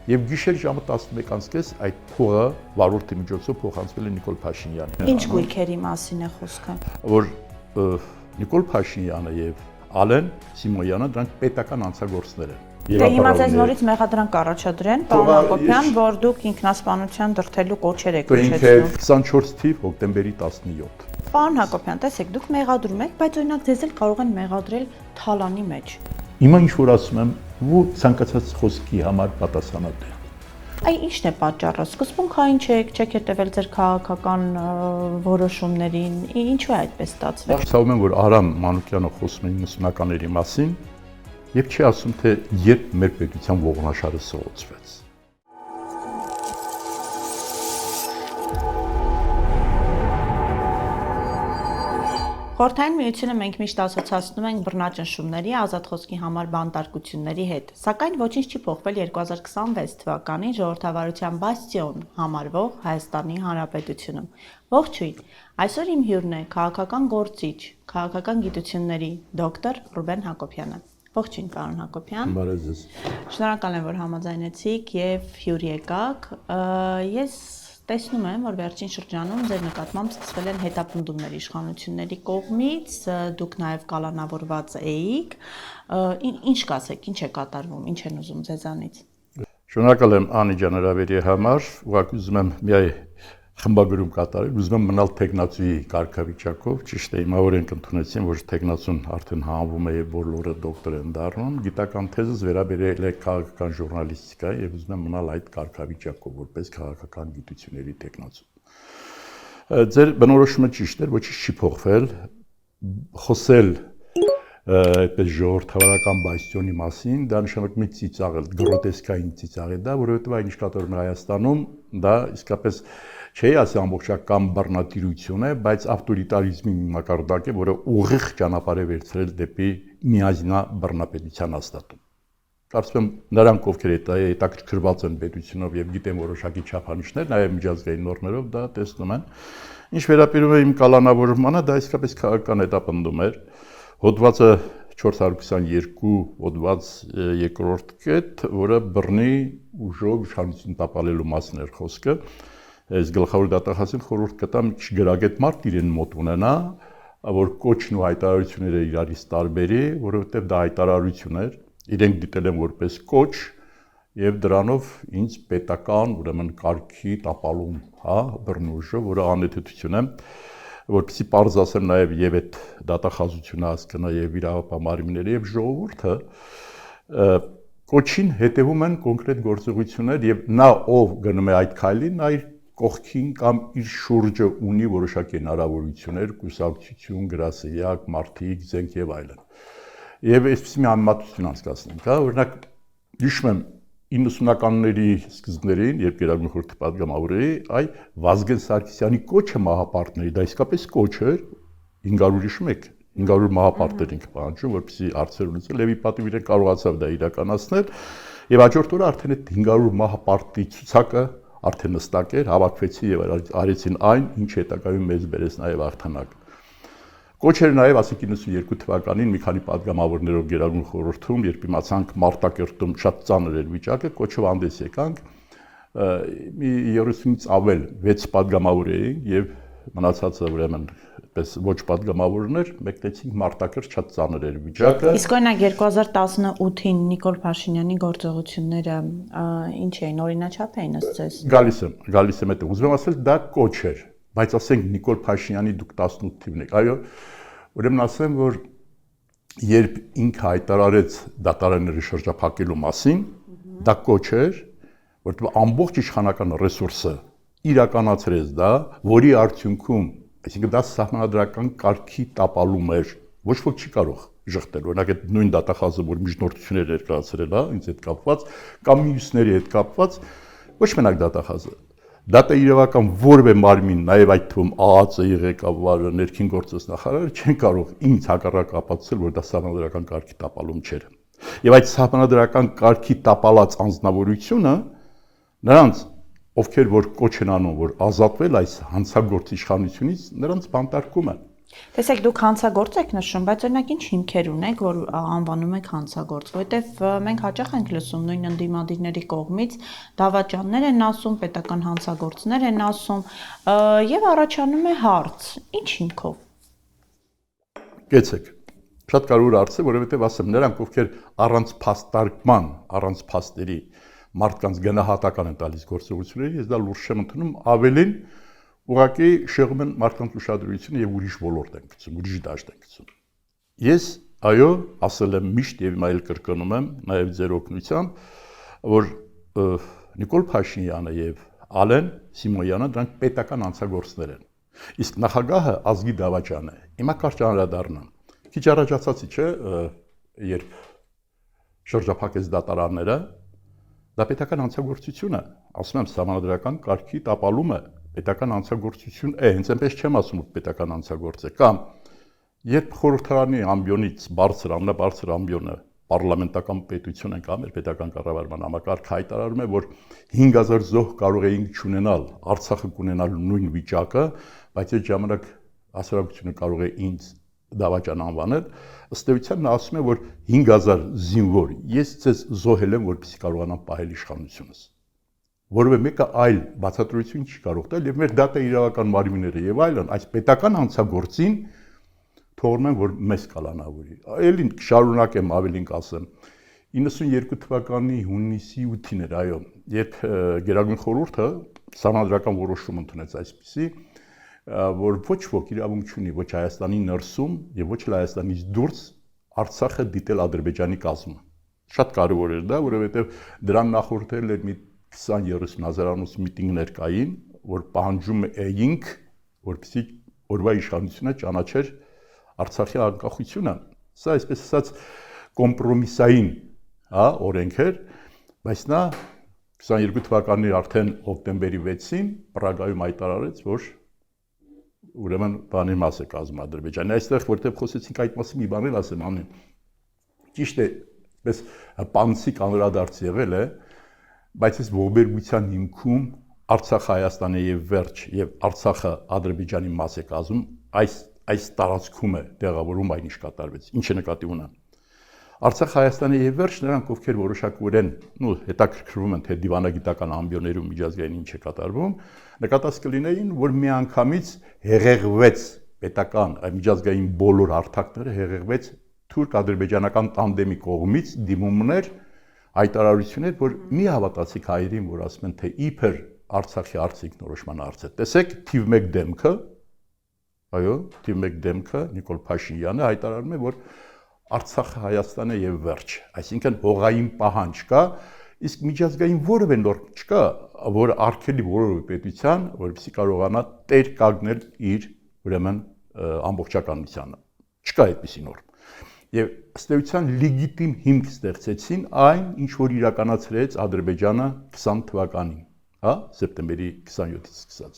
Եվ գիշեր ժամը 11:30 այդ փողը վարորդի միջոցով փոխանցվել է Նիկոլ Փաշինյանին։ Ինչ գույքերի մասին է խոսքը։ Որ Նիկոլ Փաշինյանը եւ Ալեն Սիմոյանը դրանք պետական անձագործներ են։ Դե հիմա ձեզ նորից մեղադրանք առաջադրեն, պարոն Հակոբյան, որ դուք ինքնասպանության դրդելու կոչեր եք կոչեցնում։ 24 թիվ հոկտեմբերի 17։ Պարոն Հակոբյան, տեսեք, դուք մեղադրում եք, բայց օրինակ ձեզ էլ կարող են մեղադրել թալանի մեջ։ Հիմա ինչ որ ասում եմ, ու ցանկացած խոսքի համար պատասխանատու եմ։ Այ ի՞նչն է պատճառը։ Սկզբունքային չեք հետևել ձեր քաղաքական որոշումներին, ինչու է այդպես ստացվել։ Ցավում եմ, որ Արամ Մանուկյանը խոսում է 90-ականների մասին, եւ չի ասում, թե երբ մեր պետության ողնաշարը սողոցվեց։ Խորհրդային Միությունը մենք միշտ ասոցացնում ենք բռնաճնշումների, ազատ խոսքի համար բանտարկությունների հետ, սակայն ոչինչ չի փոխվել 2026 թվականին ժողովրդավարության բաստիոն համարվող Հայաստանի Հանրապետությունում։ Ողջույն, այսօր իմ հյուրն է քաղաքական գործիչ, քաղաքական գիտությունների դոկտոր Ռուբեն Հակոբյանը։ Ողջույն, պարոն Հակոբյան։ Բարև ձեզ։ Շնորհակալ եմ, որ համաձայնեցիք եւ հյուր եկաք։ Ես տեսնում եմ, որ վերջին շրջանում ձեր նկատմամբ սկսվել են հետապնդումներ իշխանությունների կողմից, դուք նաև կալանավորված էիք, ինչ կասեք, ինչ է կատարվում, ինչ են ուզում ձեզանից։ Շնորհակալ եմ Անի ջան հրավերի համար, ուղղակի ուզում եմ միայն խմբագրում կատարել, ուզում եմ մնալ տեխնացուի կարգավիճակով, ճիշտ է, հիմա օրենք ընդունեցին, որ տեխնացուն արդեն հանվում է եւ բոլորը դոկտոր են դառնում, գիտական թեզս վերաբերել է քաղաքական ժուրնալիստիկայի եւ ուզում եմ մնալ այդ կարգավիճակով, որպես քաղաքական գիտությունների տեխնացու։ Ձեր բնորոշումը ճիշտ է, ոչինչ չի փոխվել, խոսել այդպես ժողովրդավարական բաստիոնի մասին, դա նշանակում է ծիծաղել, գրոտեսկային ծիծաղ է դա, որովհետեւ այն ինչ կատարվում է Հայաստանում, դա իսկապես չի ասի ամբողջական բռնատիրություն է, բայց ավտորիտարիզմի մի մակարդակ է, որը ուղիղ ճանապարհ է վերցրել դեպի միազնա բռնապետության հաստատում։ Կարծում եմ նրանք, ովքեր հետաքրքրված են պետությունով եւ գիտեն որոշակի չափանիշներ, նաեւ միջազգային նորմերով դա տեսնում են։ Ինչ վերաբերում է իմ կալանավորմանը, դա իսկապես քաղաքական հետապնդում էր։ Հոդվածը 422 հոդված երկրորդ կետ, որը բռնի ուժով իշխանություն տապալելու մասն էր խոսքը։ Այս գլխավոր դատախազին խորհուրդ կտամ չգրագետ մարդ իրեն մոտ ունենա, որ կոչն ու հայտարարությունները իրարից տարբերի, որովհետև դա հայտարարություն էր, իրենք դիտել են որպես կոչ եւ դրանով ինձ պետական, ուրեմն կարգի տապալում, հա, բռնուժը, որը անհեթեթություն է, որպեսզի պարզ ասեմ նաեւ եւ այդ դատախազությունը հասկանա եւ իրավապահ եւ ժողովուրդը կոչին հետևում են կոնկրետ գործողություններ եւ նա ով գնում է այդ քայլին, նա իր կողքին կամ իր շուրջը ունի որոշակի հնարավորություններ, կուսակցություն, գրասենյակ, մարդիկ, զենք եւ այլն։ Եվ այսպես մի համեմատություն անցկացնենք, հա, օրինակ հիշում եմ 90-ականների սկզբներին, երբ Գերագույն խորհրդի պատգամավորի, այ Վազգեն Սարգսյանի կոչը մահապարտների, դա իսկապես կոչ էր, 500 հիշում եք, 500 մահապարտեր ինքը պահանջում, որպեսզի հարցեր ունեցել, եւ ի պատիվ իրեն կարողացավ դա իրականացնել, եւ հաջորդ օրը արդեն այդ 500 մահապարտի ցուցակը արդեն նստակ էր, հավաքվեցին եւ արեցին այն, ինչ հետագայում մեզ բերեց նաեւ հաղթանակ։ Կոչեր նաեւ ասենք 92 թվականին մի քանի պատգամավորներով Գերագույն խորհրդում, երբ իմացանք Մարտակերտում շատ ծանր էր վիճակը, կոչով հանդես եկանք, մի 30-ից ավել 6 պատգամավոր էինք եւ մնացածը ուրեմն այդպես ոչ պատգամավորներ, մեկնեցինք Մարտակերտ, շատ ծանր էր վիճակը։ Իսկ օրինակ 2018-ին Նիկոլ Փաշինյանի գործողությունները ինչ էին, օրինաչափ էին ըստ ձեզ։ Գալիս եմ այդտեղ։ Ուզում եմ ասել, դա կոչ էր, բայց ասենք Նիկոլ Փաշինյանի դուք 18 թիվն եք։ Այո, ուրեմն ասեմ, որ երբ ինքը հայտարարեց դատարանների շրջափակելու մասին, դա կոչ էր, որտեղ ամբողջ իշխանական ռեսուրսը իրականացրեց դա, որի արդյունքում, այսինքն դա սահմանադրական կարգի տապալում էր, ոչ ոք չի կարող ժխտել, օրինակ այդ նույն դատախազը, որ միջնորդություններ ներկայացրել, հա, ինձ հետ կապված, կամ մյուսների հետ կապված, ոչ մենակ դատախազը, դատաիրավական որևէ մարմին, նաև այդ թվում ԱԱԾ-ի ղեկավարը, ներքին գործos նախարարը չեն կարող ինձ հակառակ ապացուցել, որ դա սահմանադրական կարգի տապալում չէր։ Եվ այդ սահմանադրական կարգի տապալած անձնավորությունը նրանց, ովքեր որ կոչ են անում, որ ազատվել այս հանցագործ իշխանությունից, նրանց բանտարկում են։ Տեսեք, դուք հանցագործ եք նշում, բայց օրինակ ինչ հիմքեր ունեք, որ անվանում եք հանցագործ, որովհետև մենք հաճախ ենք լսում նույն ընդդիմադիրների կողմից դավաճաններ են ասում, պետական հանցագործներ են ասում, եւ առաջանում է հարց. ինչ հիմքով։ Գեցեք։ Շատ կարևոր հարց է, որովհետև ասեմ, նրանք ովքեր առանց փաստարկման, առանց փաստերի մարդկանց գնահատական են տալիս գործողությունների, ես դա լուրջ չեմ ընդունում, ավելին ուղղակի շեղում են մարդկանց ուշադրությունը եւ ուրիշ ոլորտ են գցում, ուրիշ դաշտ են գցում։ Ես այո, ասել եմ միշտ եւ այլ կրկնում եմ, նաեւ ձեր օգնությամբ, որ Նիկոլ Փաշինյանը եւ Ալեն Սիմոնյանը դրանք պետական անձագործներ են։ Իսկ նախագահը ազգի դավաճան է։ Հիմա կարճ անդրադառնամ։ Քիչ առաջ ասացի, չէ, երբ շրջափակեց դատարանները, դա պետական անձագործություն է, ասում եմ, սահմանադրական կարգի տապալումը պետական անձագործություն է, հենց այնպես չեմ ասում, որ պետական անձագործ է, կամ երբ խորհրդարանի ամբիոնից բարձր, ամենաբարձր ամբիոնը պարլամենտական պետություն ենք ամեր պետական կառավարման համակարգ հայտարարում է, որ 5000 զոհ կարող էինք չունենալ, Արցախը կունենալ նույն վիճակը, բայց այդ ժամանակ հասարակությունը կարող է ինձ դավաճան անվանել, ըստ էության նա ասում է, որ 5000 զինվոր ես ձեզ զոհել եմ, որպեսզի կարողանամ պահել իշխանությունս։ Որովհետև մեկը այլ բացատրություն չի կարող տալ եւ մեր դատա իրավական մարմինները եւ այլն այս պետական անձագործին թողնում են, որ մեզ կալանավորի։ Այլին շարունակեմ ավելին կասեմ։ 92 թվականի հունիսի 8-ին էր, այո, երբ Գերագույն խորհուրդը սահմանադրական որոշում ընդունեց այսպիսի, որ ոչ ոք իրավունք չունի ոչ Հայաստանի ներսում եւ ոչ Հայաստանից դուրս Արցախը դիտել Ադրբեջանի կազմում։ Շատ կարեւոր էր դա, որովհետեւ դրան նախորդել էր մի 20-30 հազարանոց միտինգներ կային, որ պահանջում էինք, որպեսզի օրվա իշխանությունը ճանաչեր Արցախի անկախությունը։ Սա այսպես ասած կոմպրոմիսային, հա, օրենք էր, բայց նա 22 թվականի արդեն հոկտեմբերի 6-ին Պրագայում հայտարարեց, որ ուրեմն բանի մաս է կազմում Ադրբեջանը։ Այստեղ որտեղ խոսեցինք այդ մասին մի բան էլ ասեմ, ամեն ճիշտ է, պես պանցիկ անդրադարձ եղել է, բայց այս ողբերգության հիմքում Արցախը Հայաստանի եւ վերջ եւ Արցախը Ադրբեջանի մաս է կազմում, այս տարածքում է տեղավորում այն ինչ կատարվեց։ Ինչ է նկատի ունեմ։ Արցախը Հայաստանի եւ վերջ նրանք ովքեր որոշակորեն, հետաքրքրվում են թե դիվանագիտական ամբիոներում միջազգային ինչ է կատարվում, նկատած կլինեին, որ միանգամից հեղեղվեց պետական միջազգային բոլոր հարթակները հեղեղվեց թուրք-ադրբեջանական տանդեմի կողմից դիմումներ հայտարարություններ, որ մի հավատացիք հայերին, որ ասում են թե իբր Արցախի արցիկնորոշման հարց է։ Տեսեք թիվ 1 դեմքը, այո, թիվ 1 դեմքը Նիկոլ Փաշինյանը հայտարարում է, որ Արցախը Հայաստան է եւ վերջ, այսինքն հողային պահանջ կա, իսկ միջազգային որևէ նորմ չկա, որ արգելի որևէ պետության, որպեսզի կարողանա տեր կանգնել իր ուրեմն ամբողջականությանը։ Չկա այդպիսի նորմ։ Եվ ըստ էության լեգիտիմ հիմք ստեղծեցին այն, ինչ որ իրականացրեց Ադրբեջանը 20 թվականին, հա, սեպտեմբերի 27-ից սկսած։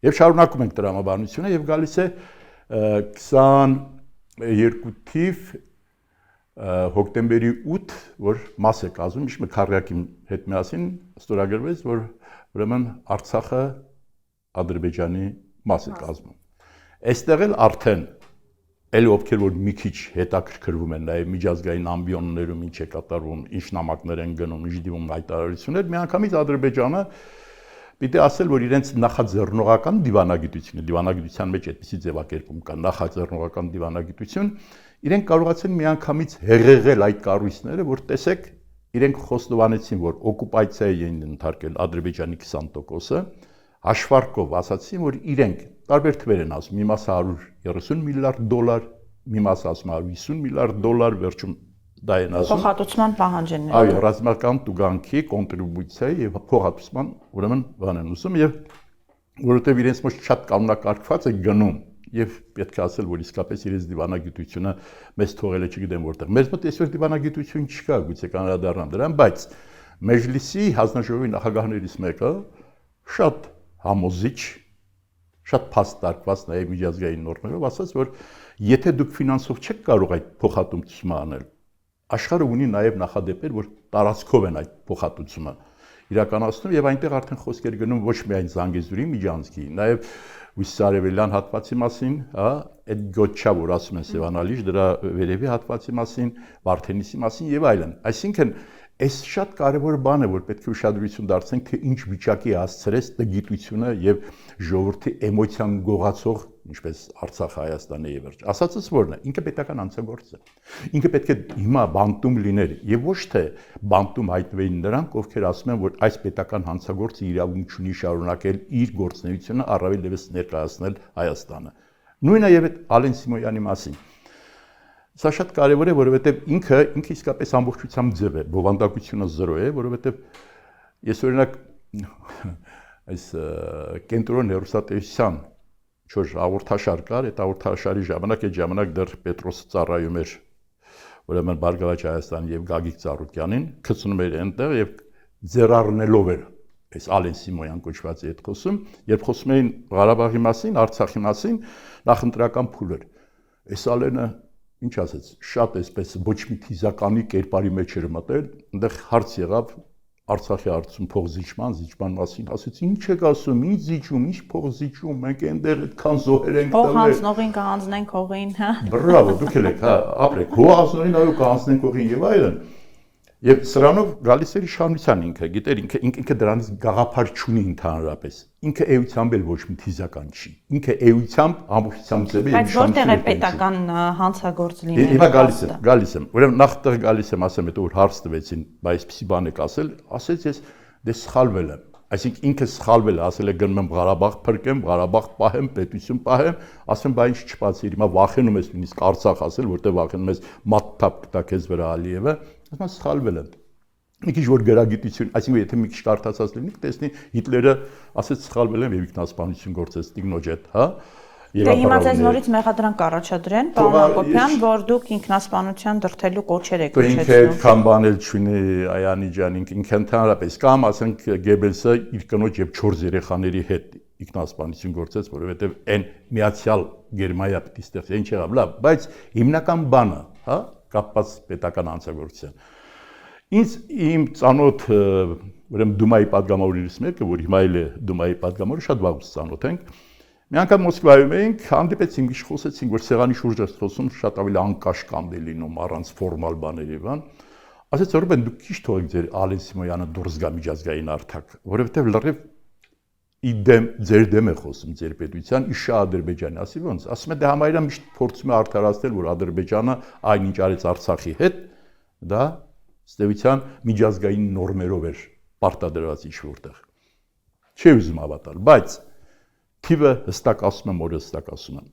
Եվ շարունակում ենք տրամաբանությունը եւ գալիս է 22 թիվ հոկտեմբերի 8, որ մաս է կազմում, իշմը քարյակի հետ միասին ստորագրվեց, որ ուրեմն Արցախը Ադրբեջանի մաս է կազմում։ Այստեղ էլ արդեն Էլ ովքեր որ մի քիչ հետաքրքրվում են նաև միջազգային ամբիոններում ինչ է կատարվում, ինչ նամակներ են գնում, ինչ դիմում հայտարարություններ, միանգամից Ադրբեջանը պիտի ասել, որ իրենց նախաձեռնողական դիվանագիտության մեջ այդպիսի ձևակերպում կա, նախաձեռնողական դիվանագիտություն, իրենք կարողացան միանգամից հեղեղել այդ կառույցները, որ տեսեք, իրենք խոստովանեցին, որ օկուպացիայի են ենթարկել Ադրբեջանի 20%-ը, հաշվարկով ասացին, որ իրենք տարբեր թվեր են ասում, մի մասը 130 միլիարդ դոլար, մի մասը ասում 150 միլիարդ դոլար, վերջում դա են ասում։ Փոխհատուցման պահանջ են ներկայացնում։ Այո, ռազմական տուգանքի, կոնտրիբուցիայի եւ փոխհատուցման ուրեմն բան են ուզում եւ որովհետեւ իրենց մեջ շատ կանոնակարգված է գնում եւ պետք է ասել, որ իսկապես իրենց դիվանագիտությունը մեզ թողել է չգիտեմ որտեղ։ Մեզ մոտ այսօր դիվանագիտություն չկա, գուցե կանադառնամ դրան, բայց Մեջլիսի հանձնաժողովի նախագահներից մեկը շատ համոզիչ, շատ փաստարկված նաև միջազգային նորմերով ասաց, որ եթե դուք ֆինանսով չեք կարող այդ փոխհատուցումը անել, աշխարհը ունի նաև նախադեպեր, որ տարածքով են այդ փոխհատուցումը։ իրականացնում եւ այնտեղ արդեն խոսքեր գնում ոչ միայն Զանգեզուրի միջանցքի, նաեւ Հույսարևելյան հատվածի մասին, հա, այդ գոչչա, որ ասում են Սևանալիժ, դրա վերևի հատվածի մասին, Վարդենիսի մասին եւ այլն։ Այսինքն այս շատ կարևոր բան է, որ պետք է ուշադրություն դարձնենք, թե ինչ վիճակի հասցրեց տգիտությունը եւ ժողովրդի էմոցիան գողացող, ինչպես Արցախը, Հայաստանը եւ վերջ։ Ասածս որն է, ինքը պետական անձագործ է։ Ինքը պետք է հիմա բանտում լիներ եւ ոչ թե բանտում հայտնվեին նրանք, ովքեր ասում են, որ այս պետական հանցագործը իրավունք ունի շարունակել իր գործունեությունը, առավել եւս ներկայացնել Հայաստանը։ Նույնը եւ այդ Ալեն Սիմոյանի մասին։ Սա շատ կարևոր է, որովհետև ինքը իսկապես ամբողջությամբ ձև է, բովանդակությունը 0 է, որովհետև ես օրինակ այս կենտրոն հեռուստատեսության չոր հաղորդաշար կար, այդ հաղորդաշարի ժամանակ դեռ Պետրոսը ծառայում էր, ուրեմն Բարգավաճ Հայաստան եւ Գագիկ Ծառուկյանին, գցնում էր այնտեղ եւ ձեռառնելով էր այս Ալեն Սիմոյան կոչվածի հետ խոսում, երբ խոսում էին Ղարաբաղի մասին, Արցախի մասին, նախընտրական փուլ էր։ Այս Ալենը ինչ ասեց, շատ էսպես ոչ մի թիզականի կերպարի մեջ էր մտել, այնտեղ հարց եղավ Արցախի հարցում զիջման մասին, ասեց, ինչ եք ասում, ինչ զիջում, ինչ փող զիջում, մենք այնտեղ այդքան զոհեր ենք տվել։ Փող հանձնողին կհանձնենք հողին, հա։ Բրավո, դուք եք, հա, ապրեք, հող հանձնողին այո կհանձնենք հողին եւ այլն։ Եվ սրանով գալիս էր իշխանության ինքը, գիտեր, ինքը դրանից գաղափար չունի ընդհանրապես։ Ինքը էությամբ էլ ոչ մի թիզական չի։ Ինքը էությամբ ամբողջությամբ ձև է։ Բայց որտեղ է պետական հանցագործ լինել։ Հիմա գալիս եմ։ Ուրեմն նախտեղ գալիս եմ, ասեմ, հետո որ հարց տվեցին, բայց այսպեսի բան եք ասել, ասեց ես դե սխալվել եմ։ Այսինքն ինքը սխալվել է, ասել է գնում եմ Ղարաբաղ փրկեմ, Ղարաբաղ պահեմ, պետություն պահեմ, ասեմ, բա ինչ չփացիր, հիմա վախենում ես նույնիսկ Արցախ ասել, որտեղ վախենում ես մատթափ կտա քեզ վրա Ալիևը, ասում սխալվել եմ։ Մի քիչ որ գրագիտություն, այսինքն եթե մի քիչ կարդացած լինի, տեսնի Հիտլերը ասեց սխալվել եմ եւ ինքնասպանություն գործեց Տիգնոջ հետ, հա։ Դե հիմա ձեզ նորից մեղադրանք առաջադրեն, պարոն Հակոբյան, որ դուք ինքնասպանության դրդելու կոչեր եք կոչեցնում։ Ինքը այդքան բանել չունի Այանի ջան, ինքը ընդհանրապես կամ ասենք Գեբելսը իր կնոջ եւ 4 երեխաների հետ ինքնասպանություն գործեց, որովհետեւ այն միացյալ Գերմանիա պիտի ստեղծի, ինչ եղավ, լավ, բայց հիմնական բանը, հա, կապված պետական անձնագործության։ Ինձ իմ ծանոթ ուրեմն Դումայի падգամավորներից մեկը, որ հիմա էլ է Դումայի падգամավորը, շատ վաղուց ծանոթ ենք։ Մի անգամ Մոսկվայում էինք, հանդիպեցինք, խոսեցինք, որ սեղանի շուրջ էր խոսում, շատ ավելի անկաշկանդ է լինում առանց ֆորմալ բաների, բան։ Ասեց, Ռուբեն, դուք քիչ թողեք ձեր Ալեն Սիմոյանը դուրս գա միջազգային հարթակ, որովհետև լրիվ իդեմ ձեր դեմ է խոսում ձեր պետության, իշա Ադրբեջանի, ասի ոնց, ասում է դե համայնքն միշտ փորձում է արդարացնել, որ Ադրբեջանը այնինչ արեց Արցախի հետ, դա ստեյության միջազգային նորմերով էր պարտադրված ինչ որտեղ։ Չի ուզում հավատալ, բայց թիվը հստակ ասում եմ, օրը հստակ ասում եմ։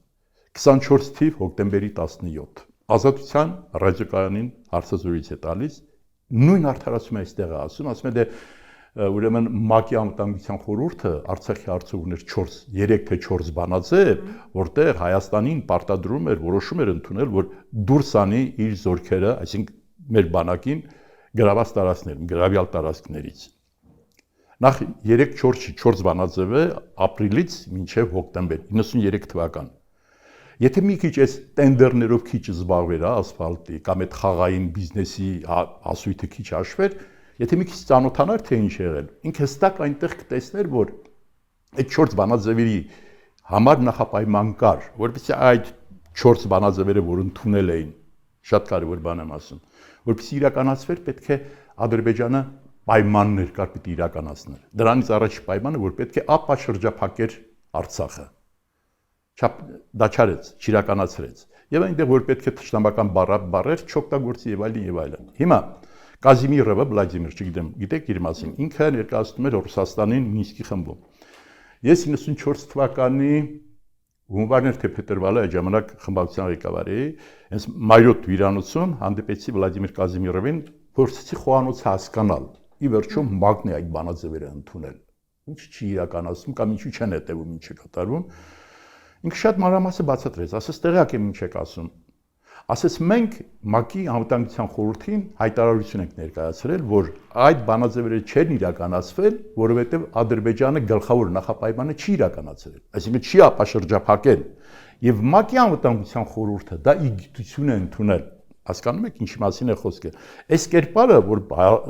24 թիվ հոկտեմբերի 17 Ազատության ռադիոկայանին հարցազրույց է տալիս, նույն արդարացումը այստեղ է ասում է դե ուրեմն ՄԱԿ-ի անվտանգության խորհուրդը Արցախի հարցով ուներ 3 թե 4 բանաձե, որտեղ Հայաստանին պարտադրում էր, որոշում էր ընդունել, որ դուրս անի իր զորքերը, այսինքն մեր բանակին գրաված տարածքներում, գրավյալ տարածքներից։ Նախ 3-4 բանաձև է ապրիլից մինչև հոկտեմբեր 93 թվական։ Եթե մի քիչ այս տենդերներով քիչ զբաղվեր, ասֆալտի կամ այդ խաղային բիզնեսի ասույթը քիչ հաշվեր, եթե մի քիչ ծանոթանար թե ինչ եղել, ինքը հստակ այնտեղ կտեսներ, որ այդ 4 բանաձևերի համար նախապայման կար, որովհետեւ այդ 4 բանաձևերը, որ ընդունել էին, շատ կարևոր բան եմ ասում, որովհետեւ իրականացվեր, պետք է Ադրբեջանը պայմաններ կար պիտի իրականացներ։ Դրանից առաջ պայմանը, որ պետք է ապաշրջափակեր Արցախը։ Դա չարեց, չիրականացրեց։ Եվ այնտեղ որ պետք է թշնամական բառեր չօգտագործի եւ այլն եւ այլն։ Հիմա Կազիմիրովը, Վլադիմիր, չգիտեմ, գիտեք իր մասին, ինքը ներկայացնում էր Ռուսաստանին Մինսկի խմբում։ Ես 94 թվականի հունվարներ թե փետրվարը այդ ժամանակ խմբակցության ղեկավար էի, հենց Մայրոտ հյուրանոցում հանդիպեցի Վլադիմիր Կազիմիրովին, փորձեցի խոհանոցը հասկանալ։ Ի վերջո ՄԱԿ-ն է այդ բանաձևերը ընդունել։ Ինչ չի իրականացում կամ ինչու չեն հետևում, ինչ է կատարվում։ Ինքը շատ մանրամասը բացատրեց, ասես տեղյակ եմ ինչ եք ասում։ Ասես մենք ՄԱԿ-ի անվտանգության խորհրդին հայտարարություն ենք ներկայացրել, որ այդ բանաձևերը չեն իրականացվել, որովհետև Ադրբեջանը գլխավոր նախապայմանը չի իրականացրել, այսինքն չի ապաշրջափակել, եւ ՄԱԿ-ի անվտանգության խորհուրդը դա ի գիտություն է ընդունել։ Հասկանում եք ինչի մասին է խոսքը։ Այս կերպարը, որ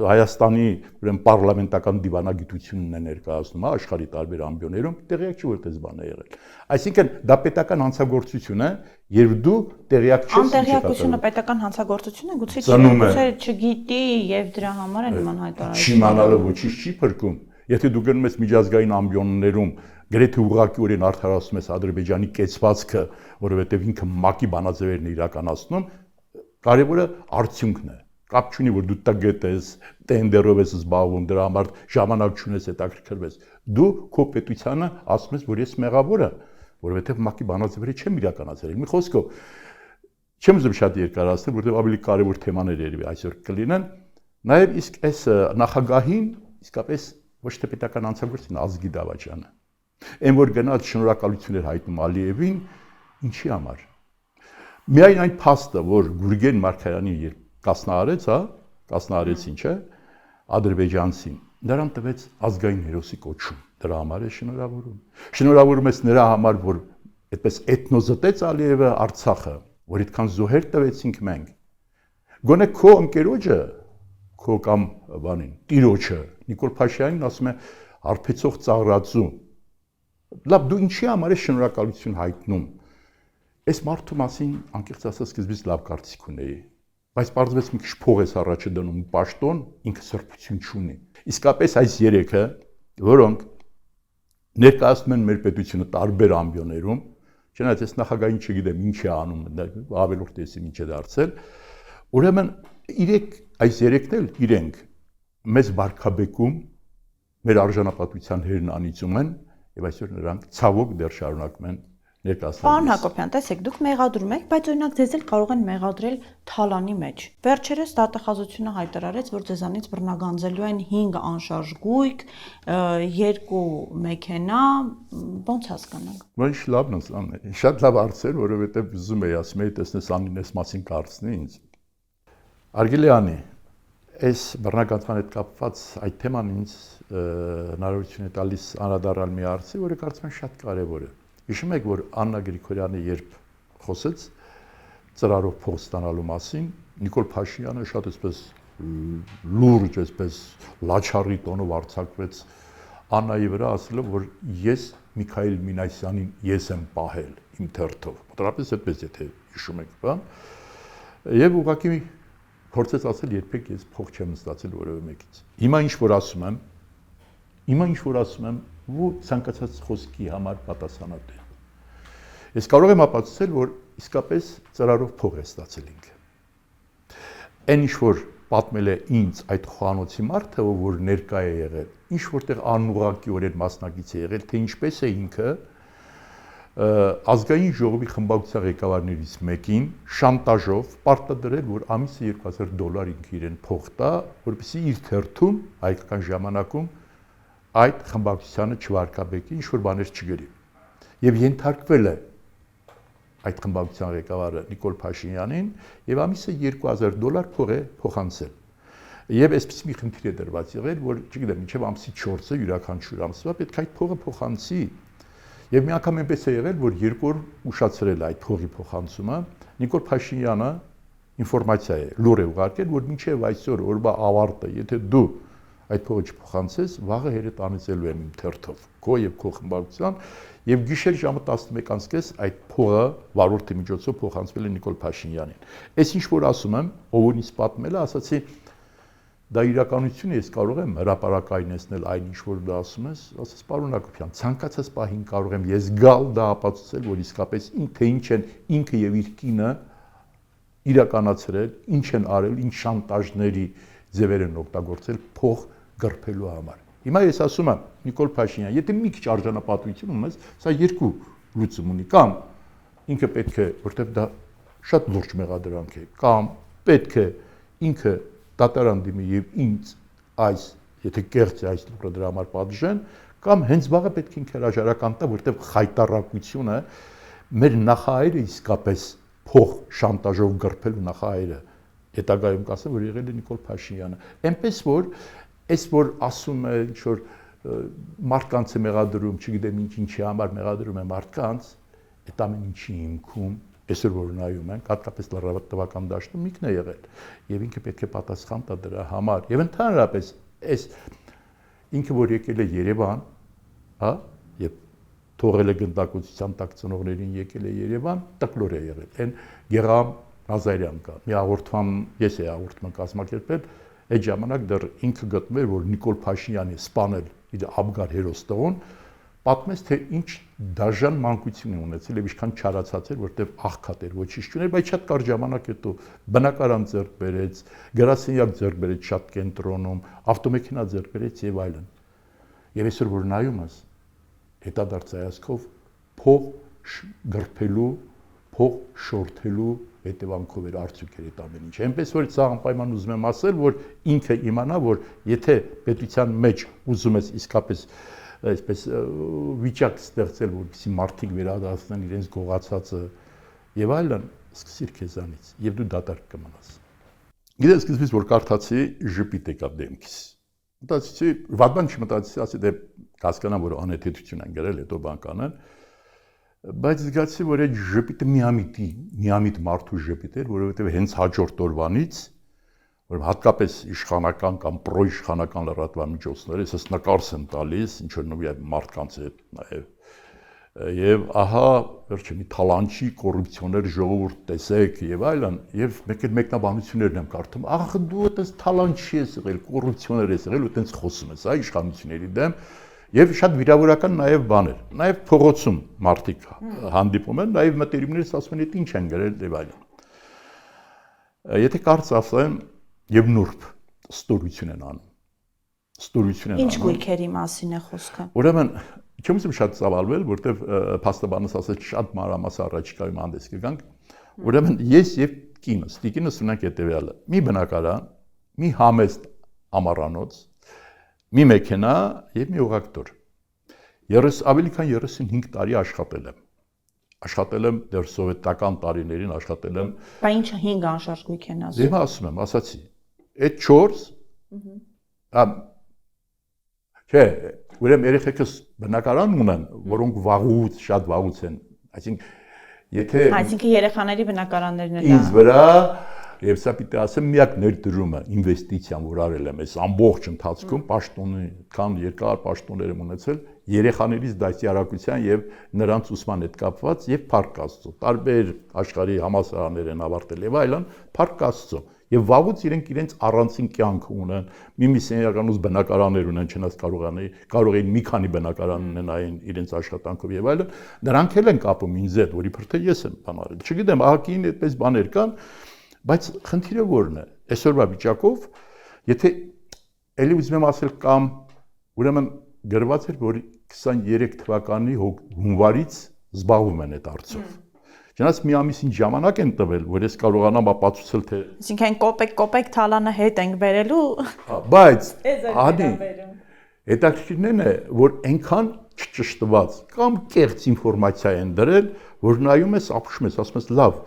Հայաստանի ուրեմն պարլամենտական դիվանագիտությունն է ներկայացնում, աշխարհի տարբեր ամբիոներում, տեղյակ չի որ այդպես բան է եղել։ Այսինքն դա պետական հանցագործություն է, եւ դու տեղյակ չես։ Անտեղյակությունը պետական հանցագործություն է, գուցե չգիտի եւ դրա համար է նման հայտարարություն։ Չիմանալը ոչինչ չի փրկում։ Եթե դու գնում ես միջազգային ամբիոններում, գրեթե ուղղակիորեն արդարացնում ես Ադրբեջանի կեցվածքը, որովհետեւ ինքը ՄԱԿ-ի բանաձևերն է իրականացնում, կարևորը արդյունքն է։ Կապ չունի որ դու տգետ ես, տենդերով ես զբաղվում, դրա համար ժամանակ չունես հետաքրքրվես։ Դու քո պետությանը ասում ես, որ ես մեղավոր եմ, որովհետեւ ՄԱԿ-ի բանաձևերը չեմ իրականացրել։ Մի խոսքով չեմ ուզում շատ երկարացնել, որովհետեւ ավելի կարևոր թեմաներ երևի այսօր կլինեն։ Նաեւ իսկ այս նախագահին իսկապես ոչ թե պետական հանցագործություն, ազգի դավաճանը։ Այն որ գնաց շնորհակալություն էր հայտնում Ալիևին, ինչի համար։ Միայն այն փաստը, որ Գուրգեն Մարկարյանի երբ կասնահարեց, կասնահարեցին, չէ, ադրբեջանցին, նրան տվեց ազգային հերոսի կոչում։ Դրա համար է շնորհավորում։ Շնորհավորում ես նրա համար, որ այդպես էթնոզտեց Ալիևը Արցախը, որ այդքան զոհեր տվեցինք մենք։ Գոնե քո ընկերոջը, քո կամ բանին, տիրոջը, Նիկոլ Փաշինյանին ասում է հարբեցող ծաղրածու։ Լավ, դու ինչի համար ես շնորհակալություն հայտնում։ Այս մարդու մասին անկեղծ ասած սկզբից լավ կարծիք ունեի, բայց պարզվեց մի քիչ փող ես առաջը դնում պաշտոն, ինքը սրբություն չունի։ Իսկապես այս երեքը, որոնք ներկայացնում են մեր պետությունը տարբեր ամբիոներում, չնայած այս նախագահին չգիտեմ ինչ է անում, ավելորդ էսի ինչ է դարձել, ուրեմն այս երեքն էլ իրենք մեզ վարկաբեկում, մեր արժանապատվության հերն անիծում են եւ այսօր նրանք ցավոք դեռ շարունակում են ներկայացնել։ Պարոն Հակոբյան, տեսեք, դուք մեղադրում եք, բայց օրինակ ձեզ էլ կարող են մեղադրել թալանի մեջ։ Վերջերս դատախազությունը հայտարարեց, որ ձեզանից բռնագանձելու են 5 անշարժ գույք, 2 մեքենա, ոնց հասկանանք։ Ոչ լավն է, շատ լավ հարցեր, որովհետեւ ուզում եի ասում եի, տեսնես անինես մասին կարծնի ինձ։ Արգելյանի, այս բռնագանձման հետ կապված այդ թեման ինձ հնարավորություն է տալիս անդրադառնալ մի հարցի, որը կարծում եմ շատ կարևոր է։ Հիշում եք, որ Աննա Գրիգորյանը երբ խոսեց ծրարով փող ստանալու մասին, Նիկոլ Փաշինյանը շատ այսպես լուրջ, այսպես լաչառի տոնով արձակվեց Աննայի վրա, ասելով, որ ես Միքայել Մինասյանին ես եմ պահել իմ թերթով։ Մոտավորապես այդպես եթե հիշում եք, բան։ Եվ ուղղակի փորձեց ասել, երբեք ես փող չեմ ստացել որևէ մեկից։ Հիմա ինչ որ ասում եմ, ու ցանկացած խոսքի համար պատասխանատու է։ Ես կարող եմ ապացուցել, որ իսկապես ծրարով փող է ստացել ինքը։ Այն ինչ որ պատմել է ինձ այդ խոհանոցի մարդը, որ ներկա է եղել, ինչ որտեղ անուղղակիորեն մասնակից է եղել, թե ինչպես է ինքը ազգային ժողովի խմբակցության ղեկավարներից մեկին շանտաժով պարտադրել, որ ամիսը $2000 ինքը իրեն փող տա, որպեսզի իր թերթում հայկական ժամանակում այդ խմբակցությանը չվարկաբեկի, ինչ որ բաներ չգրի։ Եվ ենթարկվել է այդ խմբակցության ղեկավարը Նիկոլ Փաշինյանին եւ ամիսը $2000 փող է փոխանցել։ Եվ այսպես մի խնդիր է դրված եղել, որ չգիտեմ, մինչեւ ամսի 4-ը յուրաքանչյուր ամսվա պետք է այդ փողը փոխանցի։ Եվ մի անգամ այնպես է եղել, որ 2 օր ուշացրել այդ փողի փոխանցումը, Նիկոլ Փաշինյանը ինֆորմացիա է, լուր է ուղարկել, որ մինչեւ այսօր օրվա ավարտը, եթե դու այդ փողը չփոխանցես, վաղը հերետ անիծելու եմ իմ թերթով, քո եւ քո խմբակցության, եւ գիշեր ժամը 11:30 այդ փողը վարորդի միջոցով փոխանցվել է Նիկոլ Փաշինյանին։ Այս ինչ որ ասում եմ, ով ինձ պատմել է, ասացի դա իրականություն է, ես կարող եմ հրապարակայնեցնել այն ինչ որ դու ասում ես, ասես պարոն Հակոբյան, ցանկացած պահին կարող եմ ես գալ դա ապացուցել, որ իսկապես թե ինչ են ինքը եւ իր կինը իրականացրել, ինչ են արել, ինչ շանտաժների ձևեր են օգտագործել փող գրփելու համար։ Հիմա ես ասում եմ Նիկոլ Փաշինյան, եթե մի քիչ արժանապատվություն ունես, սա երկու լուծում ունի, կամ ինքը պետք է, որտեղ դա շատ լուրջ մեղադրանք է, կամ պետք է ինքը դատարան դիմի եւ ինձ այս, եթե կեղծ է այս լուրը դրա համար պատժեն, կամ հենց վաղը պետք է ինքը հրաժարական տա, որտեղ խայտարակությունը մեր նախահայրը իսկապես փող շանտաժով գրփելու նախահայրը հետագայում կասեմ, որ եղել է Նիկոլ Փաշինյանը։ Այնպես որ այս որ ասում է ինչ որ մարդկանց է մեղադրում, չգիտեմ ինչի համար մեղադրում է մարդկանց, այդ ամեն ինչի հիմքում Այսօր որ նայում ենք, հատկապես լրատվական դաշտում Միկն է եղել, եւ ինքը պետք է պատասխան տա դրա համար։ Եվ ընդհանրապես այս ինքը որ եկել է Երևան, հա, եւ թողել է գնդակոծության տակ ծնողներին եկել է Երևան, տկլոր է եղել։ Այն Գերամ Նազարյան կա։ Մի հաղորդման, ես էի հաղորդման կազմակերպել, այդ ժամանակ դեռ ինքը գտնում էր, որ Նիկոլ Փաշինյանի սպանել իր Աբգար հերոստողուն, պատմեց, թե ինչ դաժան մանկություն է ունեցել եւ ինչքան չարացած էր, որտեվ աղքատ էր, ոչինչ չուներ, բայց շատ կարճ ժամանակ հետո բնակարան ձեռք բերեց, գրասենյակ ձեռք բերեց շատ կենտրոնում, ավտոմեքենա ձեռք բերեց եւ այլն։ Եվ այսօր որ նայում ես, հետադարձ հայացքով փող գրփելու, փող շորթելու հետևանքով էր արդյունքեր այդ ամեն ինչ։ Այնպես որ սա անպայման ուզում եմ ասել, որ ինքը իմանա, որ եթե պետության մեջ ուզում ես իսկապես այսպես վիճակ ստեղծել, որպեսզի մարդիկ վերադառնան իրենց գողացածը եւ այլն, սկսիր քեզանից եւ դու դատարկ կմնաս։ Գիտես, սկզբից որ կարդացի ժպիտ եկավ դեմքիս։ Մտածեցի, վատման չմտածեցի, ասի դե հասկանամ, որ անհեթեթություն են գրել, հետո բան կանեն, բայց զգացի, որ այդ ժպիտը միամիտ մարդու ժպիտ էր, որովհետեւ հենց հաջորդ օրվանից որ հատկապես իշխանական կամ պրոիշխանական լրատվամիջոցները ես նկարս եմ տալիս, ինչ որ նույն մարդկանց հետ նաև եւ ահա վերջի մի թալանչի կոռուպցիոներ ժողովուրդ տեսեք եւ այլն եւ մեկ էլ մեկնաբանություններն եմ կարդում ախ դու այդպես թալանչի ես եղել կոռուպցիոներ ես եղել ու այդպես խոսում ես այ իշխանությունների դեմ եւ շատ վիրավորական նաև բաներ նաև փողոցում մարդիկ հանդիպում են նաև մտերիմներս ասում են ինչ են գրել եւ այլն եթե կարծ ասեմ եւ նուրբ ստորություն են անում ստորություն են անում ինչ գույքերի մասին է խոսքը ուրեմն չեմ ուզում շատ ծավալվել որտեվ փաստաբանս ասած շատ մանրամասն առաջիկայում հանդես կգանք ուրեմն ես եւ կինս տիկինս ունենք հետեւյալը մի բնակարան մի համեստ ամառանոց մի մեքենա եւ մի ուղակտոր ավելի քան 35 տարի աշխատել եմ դեռ սովետական տարիներին աշխատել եմ Բա ինչը 5 անշարժ գույք են ասում Դե ասում եմ ասացի այդ 4 չէ ուրեմն երեխեքս բնակարան ունեն որոնք վաղուց շատ վաղուց են այսինքն երեխաների բնակարաններն են ինձ վրա Եվ սա պիտի ասեմ միակ ներդրումը ինվեստիցիան որ արել եմ այս ամբողջ ընթացքում պաշտոնի քան երկար պաշտոններ եմ ունեցել երեխաներից դասյարակության եւ նրանց ուսման հետ կապված եւ Փառք Աստծո տարբեր աշխարհի համալսարաններ են ավարտել եւ այլն Փառք Աստծո եւ վաղուց իրենց առանցին կյանք ունեն մի սենյականուց բնակարաններ ունեն չնայած կարող էին մի քանի բնակարան ունենային իրենց աշխատանքով եւ այլն նրանք էլ են կապում ինձ հետ որ իբր թե ես եմ բան արել չգիտեմ ահագին այդպես բաներ կան Բայց խնդիրը որն է այսօրվա վիճակով եթե ելի ուզում եմ ասել կամ ուրեմն գրված էր որ 23 թվականի հունվարից զբաղվում են այդ հարցով Չնայած մի ամիսին ժամանակ են տվել որ ես կարողանամ ապացուցել թե Այսինքն կոպեկ թալանը հետ ենք բերելու բայց ադի հետաքրքիրն է որ այնքան չճշտված կամ կեղծ ինֆորմացիա են դրել որ նայում ես ապշում ես ասում ես լավ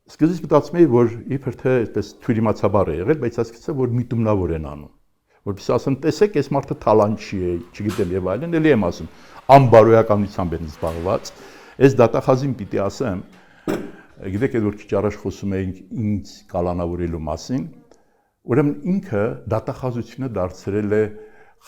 Սկզբից մտածում էի, որ իբր թե այսպես թյուրիմացաբար է եղել, բայց հասկացա, որ միտումնավոր են անում։ Որպես ասեմ, տեսեք, այս մարդը թալանչի է, չգիտեմ եւ այլն, էլի եմ ասում, անբարոյականությամբ են զբաղված։ Այս դատախազին պիտի ասեմ, գիտեք, այդ որ քիչ առաջ խոսում էինք ինձ կալանավորելու մասին, ուրեմն ինքը դատախազությունը դարձրել է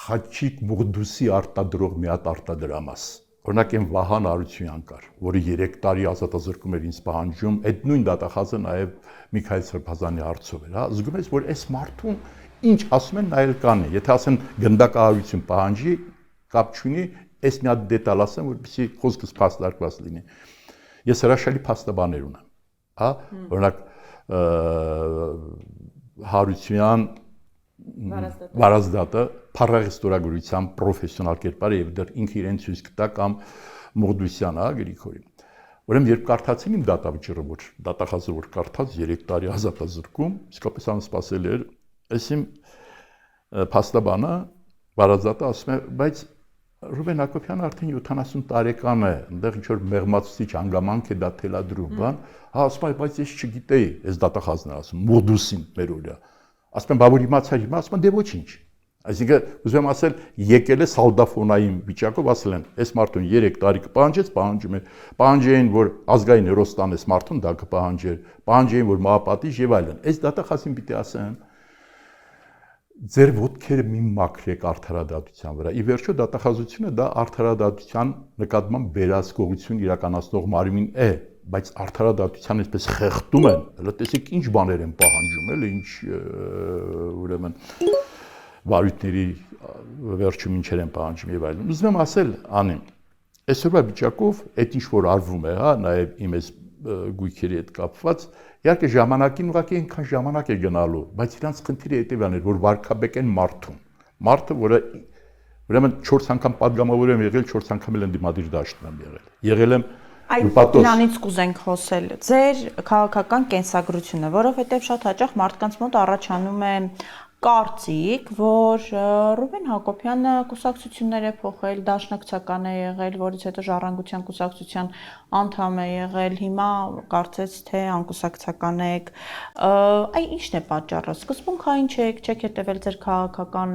Խաչիկ Մուղդուսի արտադրող մի հատ արտադրամաս։ Օրինակ այն Վահան Արությունյան կար, որը 3 տարի ազատազրկում էր ինձ պահանջում, այդ նույն դատախազը նաև Միքայել Սրբազանի հարցով էր, հա, զգում ես, որ այս մարդուն ինչ ասում են նայել կան է, եթե ասեն գնդակահարություն պահանջի, կապ չունի, այս մի հատ դետալ ասեմ, որպեսզի խոսքս փաստարկված լինի։ Ես հրաշալի փաստաբաներ ունեմ, հա, օրինակ Հարությունյան Վարազդատը Փառաղի ստորագրության պրոֆեսիոնալ կերպար է եւ դեռ ինքը իրեն ցույց կտա կամ Մողդուսյանը, հա, Գրիգորին։ Ուրեմն երբ կարդացին իմ դատավճիռը, որ դատախազը որ կարդաց 3 տարի ազատազրկում, իսկապես անսպասելի էր, այսին փաստաբանը Վարազդատը ասում է, բայց Ռուբեն Հակոբյանը արդեն 70 տարեկան է, այնտեղ ինչ որ մեղմացուցիչ հանգամանք է դա թելադրում, բան, հա ասում է, բայց ես չգիտեի, այս դատախազն է ասում, Մողդուսին մեր օրը։ Ասում եմ, բա որ իմացա, ասում եմ, դե ոչինչ։ Այսինքն ուզում եմ ասել, եկել է սալդաֆոնային վիճակով, ասել են, այս մարդուն 3 տարի կպահանջեց, պահանջում է, պահանջեին, որ ազգային հերոստան այս մարդուն դա կպահանջեր, պահանջեին, որ մահապատիժ եւ այլն։ Այս դատախազին պիտի ասեն, ձեր ոտքերը մի մաքրեք արդարադատության վրա։ Ի վերջո դատախազությունը դա արդարադատության նկատմամբ վերահսկողություն իրականացնող մարմին է, բայց արդարադատության այսպես խեղդում են, հələ տեսեք ինչ բաներ են պահանջում, էլի ինչ ուրեմն վարույթների վերջում ինչեր են պահանջում եւ այլն։ Ուզում եմ ասել, Անին, այսօրվա վիճակով այդ ինչ որ արվում է, հա, նաեւ իմ այս գույքերի հետ կապված, իհարկե ժամանակին ուղղակի այնքան ժամանակ է գնալու, բայց իրանց խնդիրը հետեւյալն է, որ վարկաբեկեն մարդուն։ Մարդը, որը ուրեմն 4 անգամ падգամավոր եմ եղել, 4 անգամ էլ ընդդիմադիր դաշտում եմ եղել։ Եղել եմ Դրանից կուզենք խոսել։ Ձեր քաղաքական կենսագրությունը, որովհետև շատ հաճախ մարդկանց մոտ առաջանում է կարծիք, որ Ռուբեն Հակոբյանը կուսակցություններ է փոխել, դաշնակցական է եղել, որից հետո Ժառանգության կուսակցության անդամ է եղել, հիմա կարծես թե անկուսակցական եք։ Այ ի՞նչն է պատճառը։ Սկզբունքային չեք հետևել ձեր քաղաքական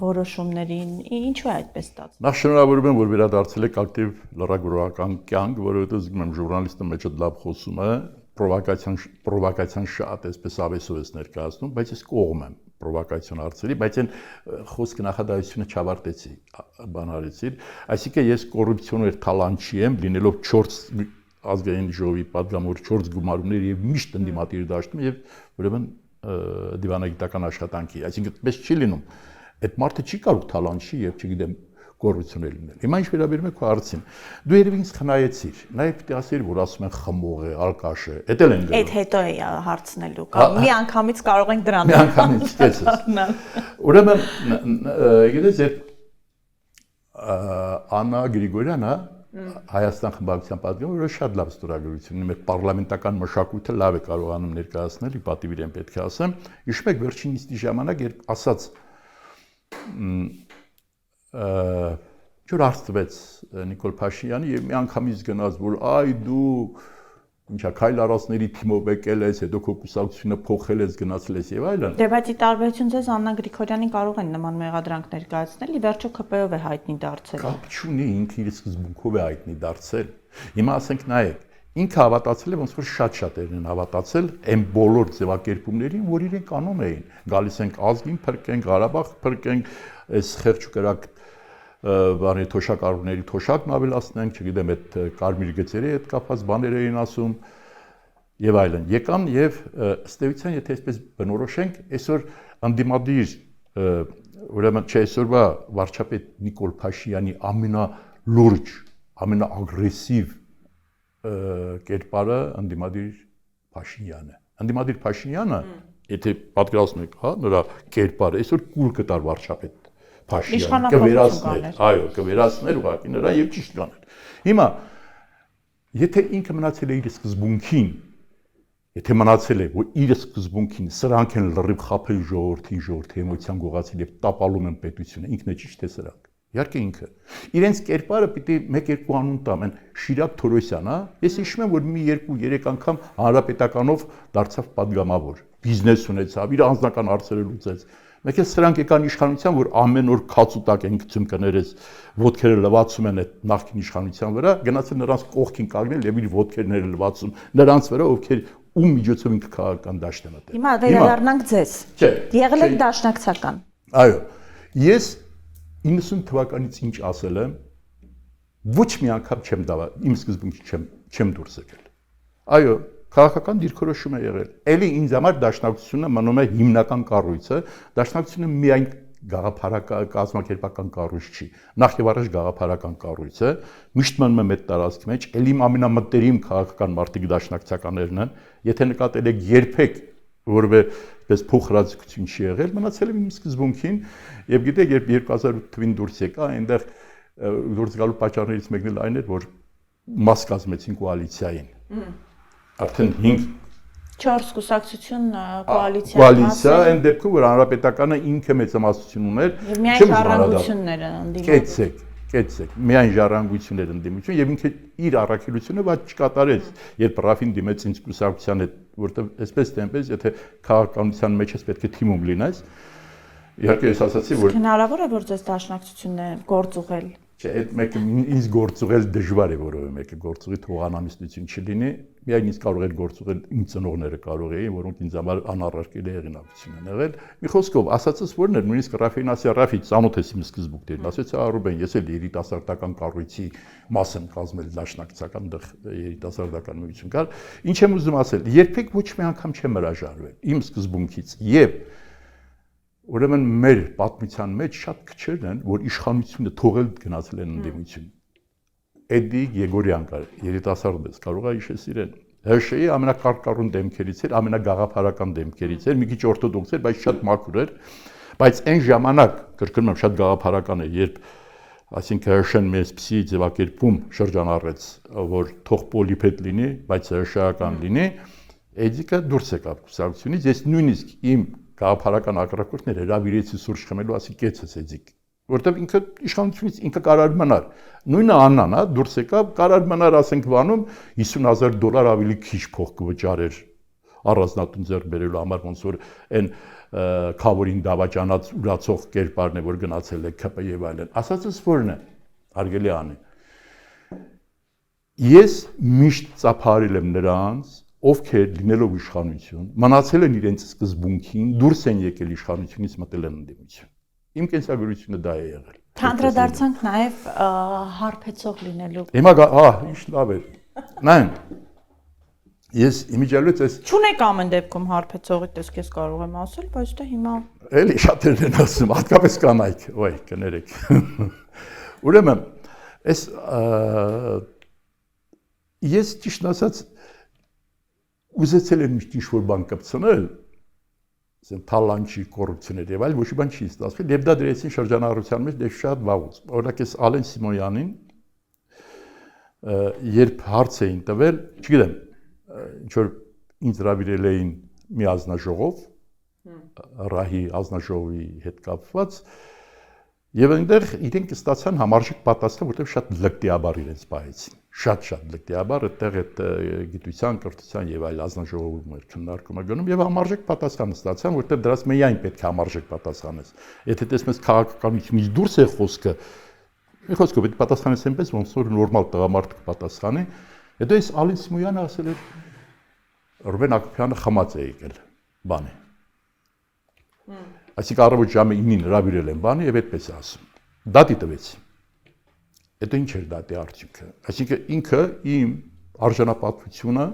որոշումներին, ինչու է այդպես ստացվում։ Նախ շնորհավորում եմ, որ վերադարձել եք ակտիվ լրագրողական կյանք, որովհետև զգում եմ ժուրնալիստը մեջը լավ խոսում է, պրովոկացիան շատ այսպես ավեսով է ներկայացնում, բայց ես կողմ եմ պրովոկացիոն հարցերի, բայց այն խոսքը նախադասությունը չավարտեցի, բան արեցի, այսինքն ես կոռուպցիոներ թալանչի եմ, լինելով 4 ազգային ժողովի падգամավոր 4 գումարումներ եւ միշտ ընդդիմադիր դաշտում եւ ուրեմն դիվանագիտական աշխատանքի, այսինքն այդպես չի լինում։ Այդ մարդը չի կարող թալանչի եւ չգիտեմ կոռուպցիոն լինել։ Հիմա ինչ վերաբերում է քո հարցին։ Դու երևի ինձ խնայեցիր։ Նաեւ պիտի ասեիր, որ ասում են խմող է, ալկաշ է։ Էդ էլ են գնում։ Այդ հետո է հարցնելու կամ մի անգամից կարող ենք դրան։ Մի անգամից, տեսես։ Ուրեմն, գիտես, Աննա Գրիգորյանը Հայաստան խմբակցության պատգամավորը շատ լավ ստորագրություն ունի, մեր պարլամենտական մշակույթը լավ է կարողանում ներկայացնել, ի պատիվ իրեն պետք է ասեմ։ Հիշում եք վերջին նիստի ժամանակ, երբ ասաց Ջուր արծվեց Նիկոլ Փաշինյանը եւ մի անգամից գնաց, որ այ դու ինչա քայլ առածների թիմով եկել ես, հետո քո կուսակցությունը փոխել ես, գնացել ես եւ այլն։ Դե բայց ի տարբերություն ձեզ Աննա Գրիգորյանին կարող են նման մեղադրանք ներկայացնել, ի վերջո ԿՊ-ով է հայտնի դարձել։ Կապ չունի, ինքը իր սկզբունքով է հայտնի դարձել։ Հիմա ասենք նայեք, ինքը հավատացել է, ոնց որ շատ-շատերն են հավատացել այն բոլոր ձևակերպումներին, որ իրենք անում էին։ Գալիս ենք ազգին փրկենք, Ղարաբաղ փրկենք, այս խեղճուկրակ բանի թոշակառուների թոշակն ավելացնենք, չգիտեմ, այդ կարմիր գծերի հետ կապված բաներ էին ասում եւ այլն։ Եկան եւ ըստ էության, եթե այսպես բնորոշենք, այսօր անդիմադիր ուրեմն չէ այսօրվա վարչապետ Նիկոլ Փաշինյանի ամենալուրջ, ամենաագրեսիվ կերպարը անդիմադիր Փաշինյանն է։ Անդիմադիր Փաշինյանը, եթե պատկերացնում եք, հա, նրա կերպարը այսօր կուլ կտար վարչապետ Փաշինյանը, կվերացներ, այո, կվերացներ ուղղակի նրա եւ ճիշտ կաներ։ Հիմա եթե ինքը մնացել է իր սկզբունքին, եթե մնացել է, որ իր սկզբունքին սրանք են լրիվ խափել ժողովրդի էմոցիան գողացել եւ տապալում են պետությունը, ինքն է ճիշտ է սրանք։ Իհարկե ինքը։ Իրենց կերպարը պիտի 1-2 անուն տամ, են Շիրակ Թորոսյան, հա։ Ես հիշում եմ, որ մի 2-3 անգամ հանրապետականով դարձավ падգամավոր, բիզնես ունեցավ, իր անձնական հարցերը լուծեց։ Մեկ էլ սրանք եկան իշխանության, որ ամեն օր քացուտակ են գցում կներես, ոտքերը լվացում են այդ նախկին իշխանության վրա, գնացել նրանց կողքին կանգնել եւ իր ոտքերները լվացում նրանց վրա, ովքեր ում միջոցով ինքը քաղաքական դաշտ է մտել։ Հիմա վերադառնանք ձեզ։ Եղել եք դաշնակցական։ Այո։ Ես 90 թվականից ինչ ասել եմ, ոչ մի անգամ չեմ դավա, իմ սկզբունքից չեմ դուրս եկել։ Այո, քաղաքական դիրքորոշում է եղել։ Էլի ինձ համար դաշնակցությունը մնում է հիմնական կառույցը, դաշնակցությունը միայն գաղափարական կառույց չի։ Նախ եւ առաջ գաղափարական կառույց է, միշտ մնում եմ այդ տարածքի մեջ, էլի իմ ամենամտերիմ քաղաքական մարտիկ դաշնակցականներն են, եթե նկատել եք երբեք որևէ պես փոխհրաձգություն չի եղել, մնացել եմ իմ սկզբունքին եւ գիտեք, երբ 2008 թվին դուրս եկա, այնտեղ դուրս գալու պատճառներից մեկն էլ այն էր, որ մաս կազմեցին կոալիցիային։ Արդեն 4 կուսակցություն կոալիցիա, այն դեպքում որ հանրապետականը ինքը մեծամասնություն ուներ, միայն ժառանգությունները ընդդիմություն։ Կեցեք, միայն ժառանգություններ ընդդիմություն եւ ինքը իր առաքելությունը ված չկատարեց, երբ Ռաֆին դիմեց ինձ կուսակցության հետ, որտեղ այսպես թե այնպես, եթե քաղաքականության մեջ ես պետք է թիմում լինես, Իհարկե ես ասացի, որ հնարավոր է որ ձեզ դաշնակցությունն է գործ ուղղել։ Չէ, այդ մեկը ինձ գործուղել դժվար է, որովհետեւ մեկը գործուղի թողանամիստություն չլինի, միայն ինձ կարող էր գործուղել իմ ծնողները կարող էին, որոնք ինձ համար անառարկելի հեղինակություն են եղել։ Մի խոսքով, ասածս որն էր, նույնիսկ Ռաֆինասի Ռաֆի ծանոթ ես իմ սկզբունքներին, ասեց Արուբեն, ես էլ երիտասարդական կառույցի մաս եմ կազմել դաշնակցական երիտասարդական միություն կար, ինչ եմ ուզում ասել, երբեք ոչ մի անգամ չեմ հրաժարվել իմ սկզբունքից եւ Ուրեմն մեր պատմության մեջ շատ քչերն են, որ իշխանությունը թողել գնացել են ընդդիմություն։ Էդի Եգորյան կար, երիտասարդ ես, կարող է հիշես իրեն։ ՀՇ-ի ամենակարկառուն դեմքերից էր, ամենագաղափարական դեմքերից էր, մի քիչ օրթոդոքս էր, բայց շատ մաքուր էր, բայց այն ժամանակ, կրկնում եմ, շատ գաղափարական էր, երբ այսինքն ՀՇ-ն մեզպիսի ձևակերպում շրջանառեց, որ թող պոլիպետ լինի, բայց ՀՇ-ական լինի, Էդիկը դուրս եկավ կուսակցությունից, ես նույնիսկ իմ գաղափարական ակրակուրդներ հրավիրեցի սուրճ խմելու, ասի կեցս էդիկ, որտեղ ինքը իշխանությունից ինքը կարար մնար։ Նույնը Աննան, հա, դուրս եկավ, կարար մնար, ասենք բանում $50,000 ավելի քիչ փող կվճարեր առանձնատուն ձեռք բերելու համար, ոնց որ այն քավորին դավաճանած ուրացող կերպարն է, որ գնացել է ԿՊ եւ այլն։ Ասածս որն է, հարգելի անի։ Ես միշտ ծափարել եմ նրանց ովքեր լինելով իշխանություն, մնացել են իրենց սկզբունքին, դուրս են եկել իշխանությունից մտել են ընդդիմություն։ Իմ կենսագրությունը դա է եղել։ Անդրադարձանք նաև հարբեցող լինելու։ Հիմա ինչ լավ է։ Նայեն։ Ես իմիջիալից ես Չունեք ամեն դեպքում հարբեցողի տեսք ես կարող եմ ասել, բայց դե հիմա էլի շատերն են ասում, հատկապես կանայք, ոյ, կներեք։ Ուրեմն, ես ճիշտ ասած ուզեցել եմ միշտ ինչ-որ բան կպցնել, ասեմ թալանչի կոռուպցիաներ եւ այլ, ոչ մի բան չի ստացվել, եւ դա դրեցին շրջանառության մեջ դե շատ վաղուց։ Օրինակ ես Ալեն Սիմոնյանին երբ հարց էին տվել, չգիտեմ, ինչ որ ինձ հրավիրել էին մի ազնաժողով, Ռահի ազնաժողովի հետ կապված, եւ այնտեղ իրենք ստացան համարժեք պատասխան, որտեղ շատ լկտիաբար իրենց պահեցին։ Շատ լկտիաբար այդտեղ այդ գիտության, կրթության եւ այլ ազնաժողովում էր քննարկումը գնում եւ համարժեք պատասխան ստացան, որտեղ դրանց միայն պետք է համարժեք պատասխանես։ Եթե տեսնես քաղաքականությունից դուրս է խոսքը, մի խոսքով այդ պատասխանես այնպես, ոնց որ նորմալ տղամարդ կպատասխանի, հետո այս Ալեն Սիմոնյանը ասել էր Ռուբեն Ակոբյանը խմած է եկել բանի։ Այսինքն առավոտ ժամը 9-ին հրավիրել են բանի եւ այդպես է ասում։ Դատի տվեցի։ Հետո ինչ էր դատի արդյունքը։ Այսինքն ինքը իմ արժանապատվությունը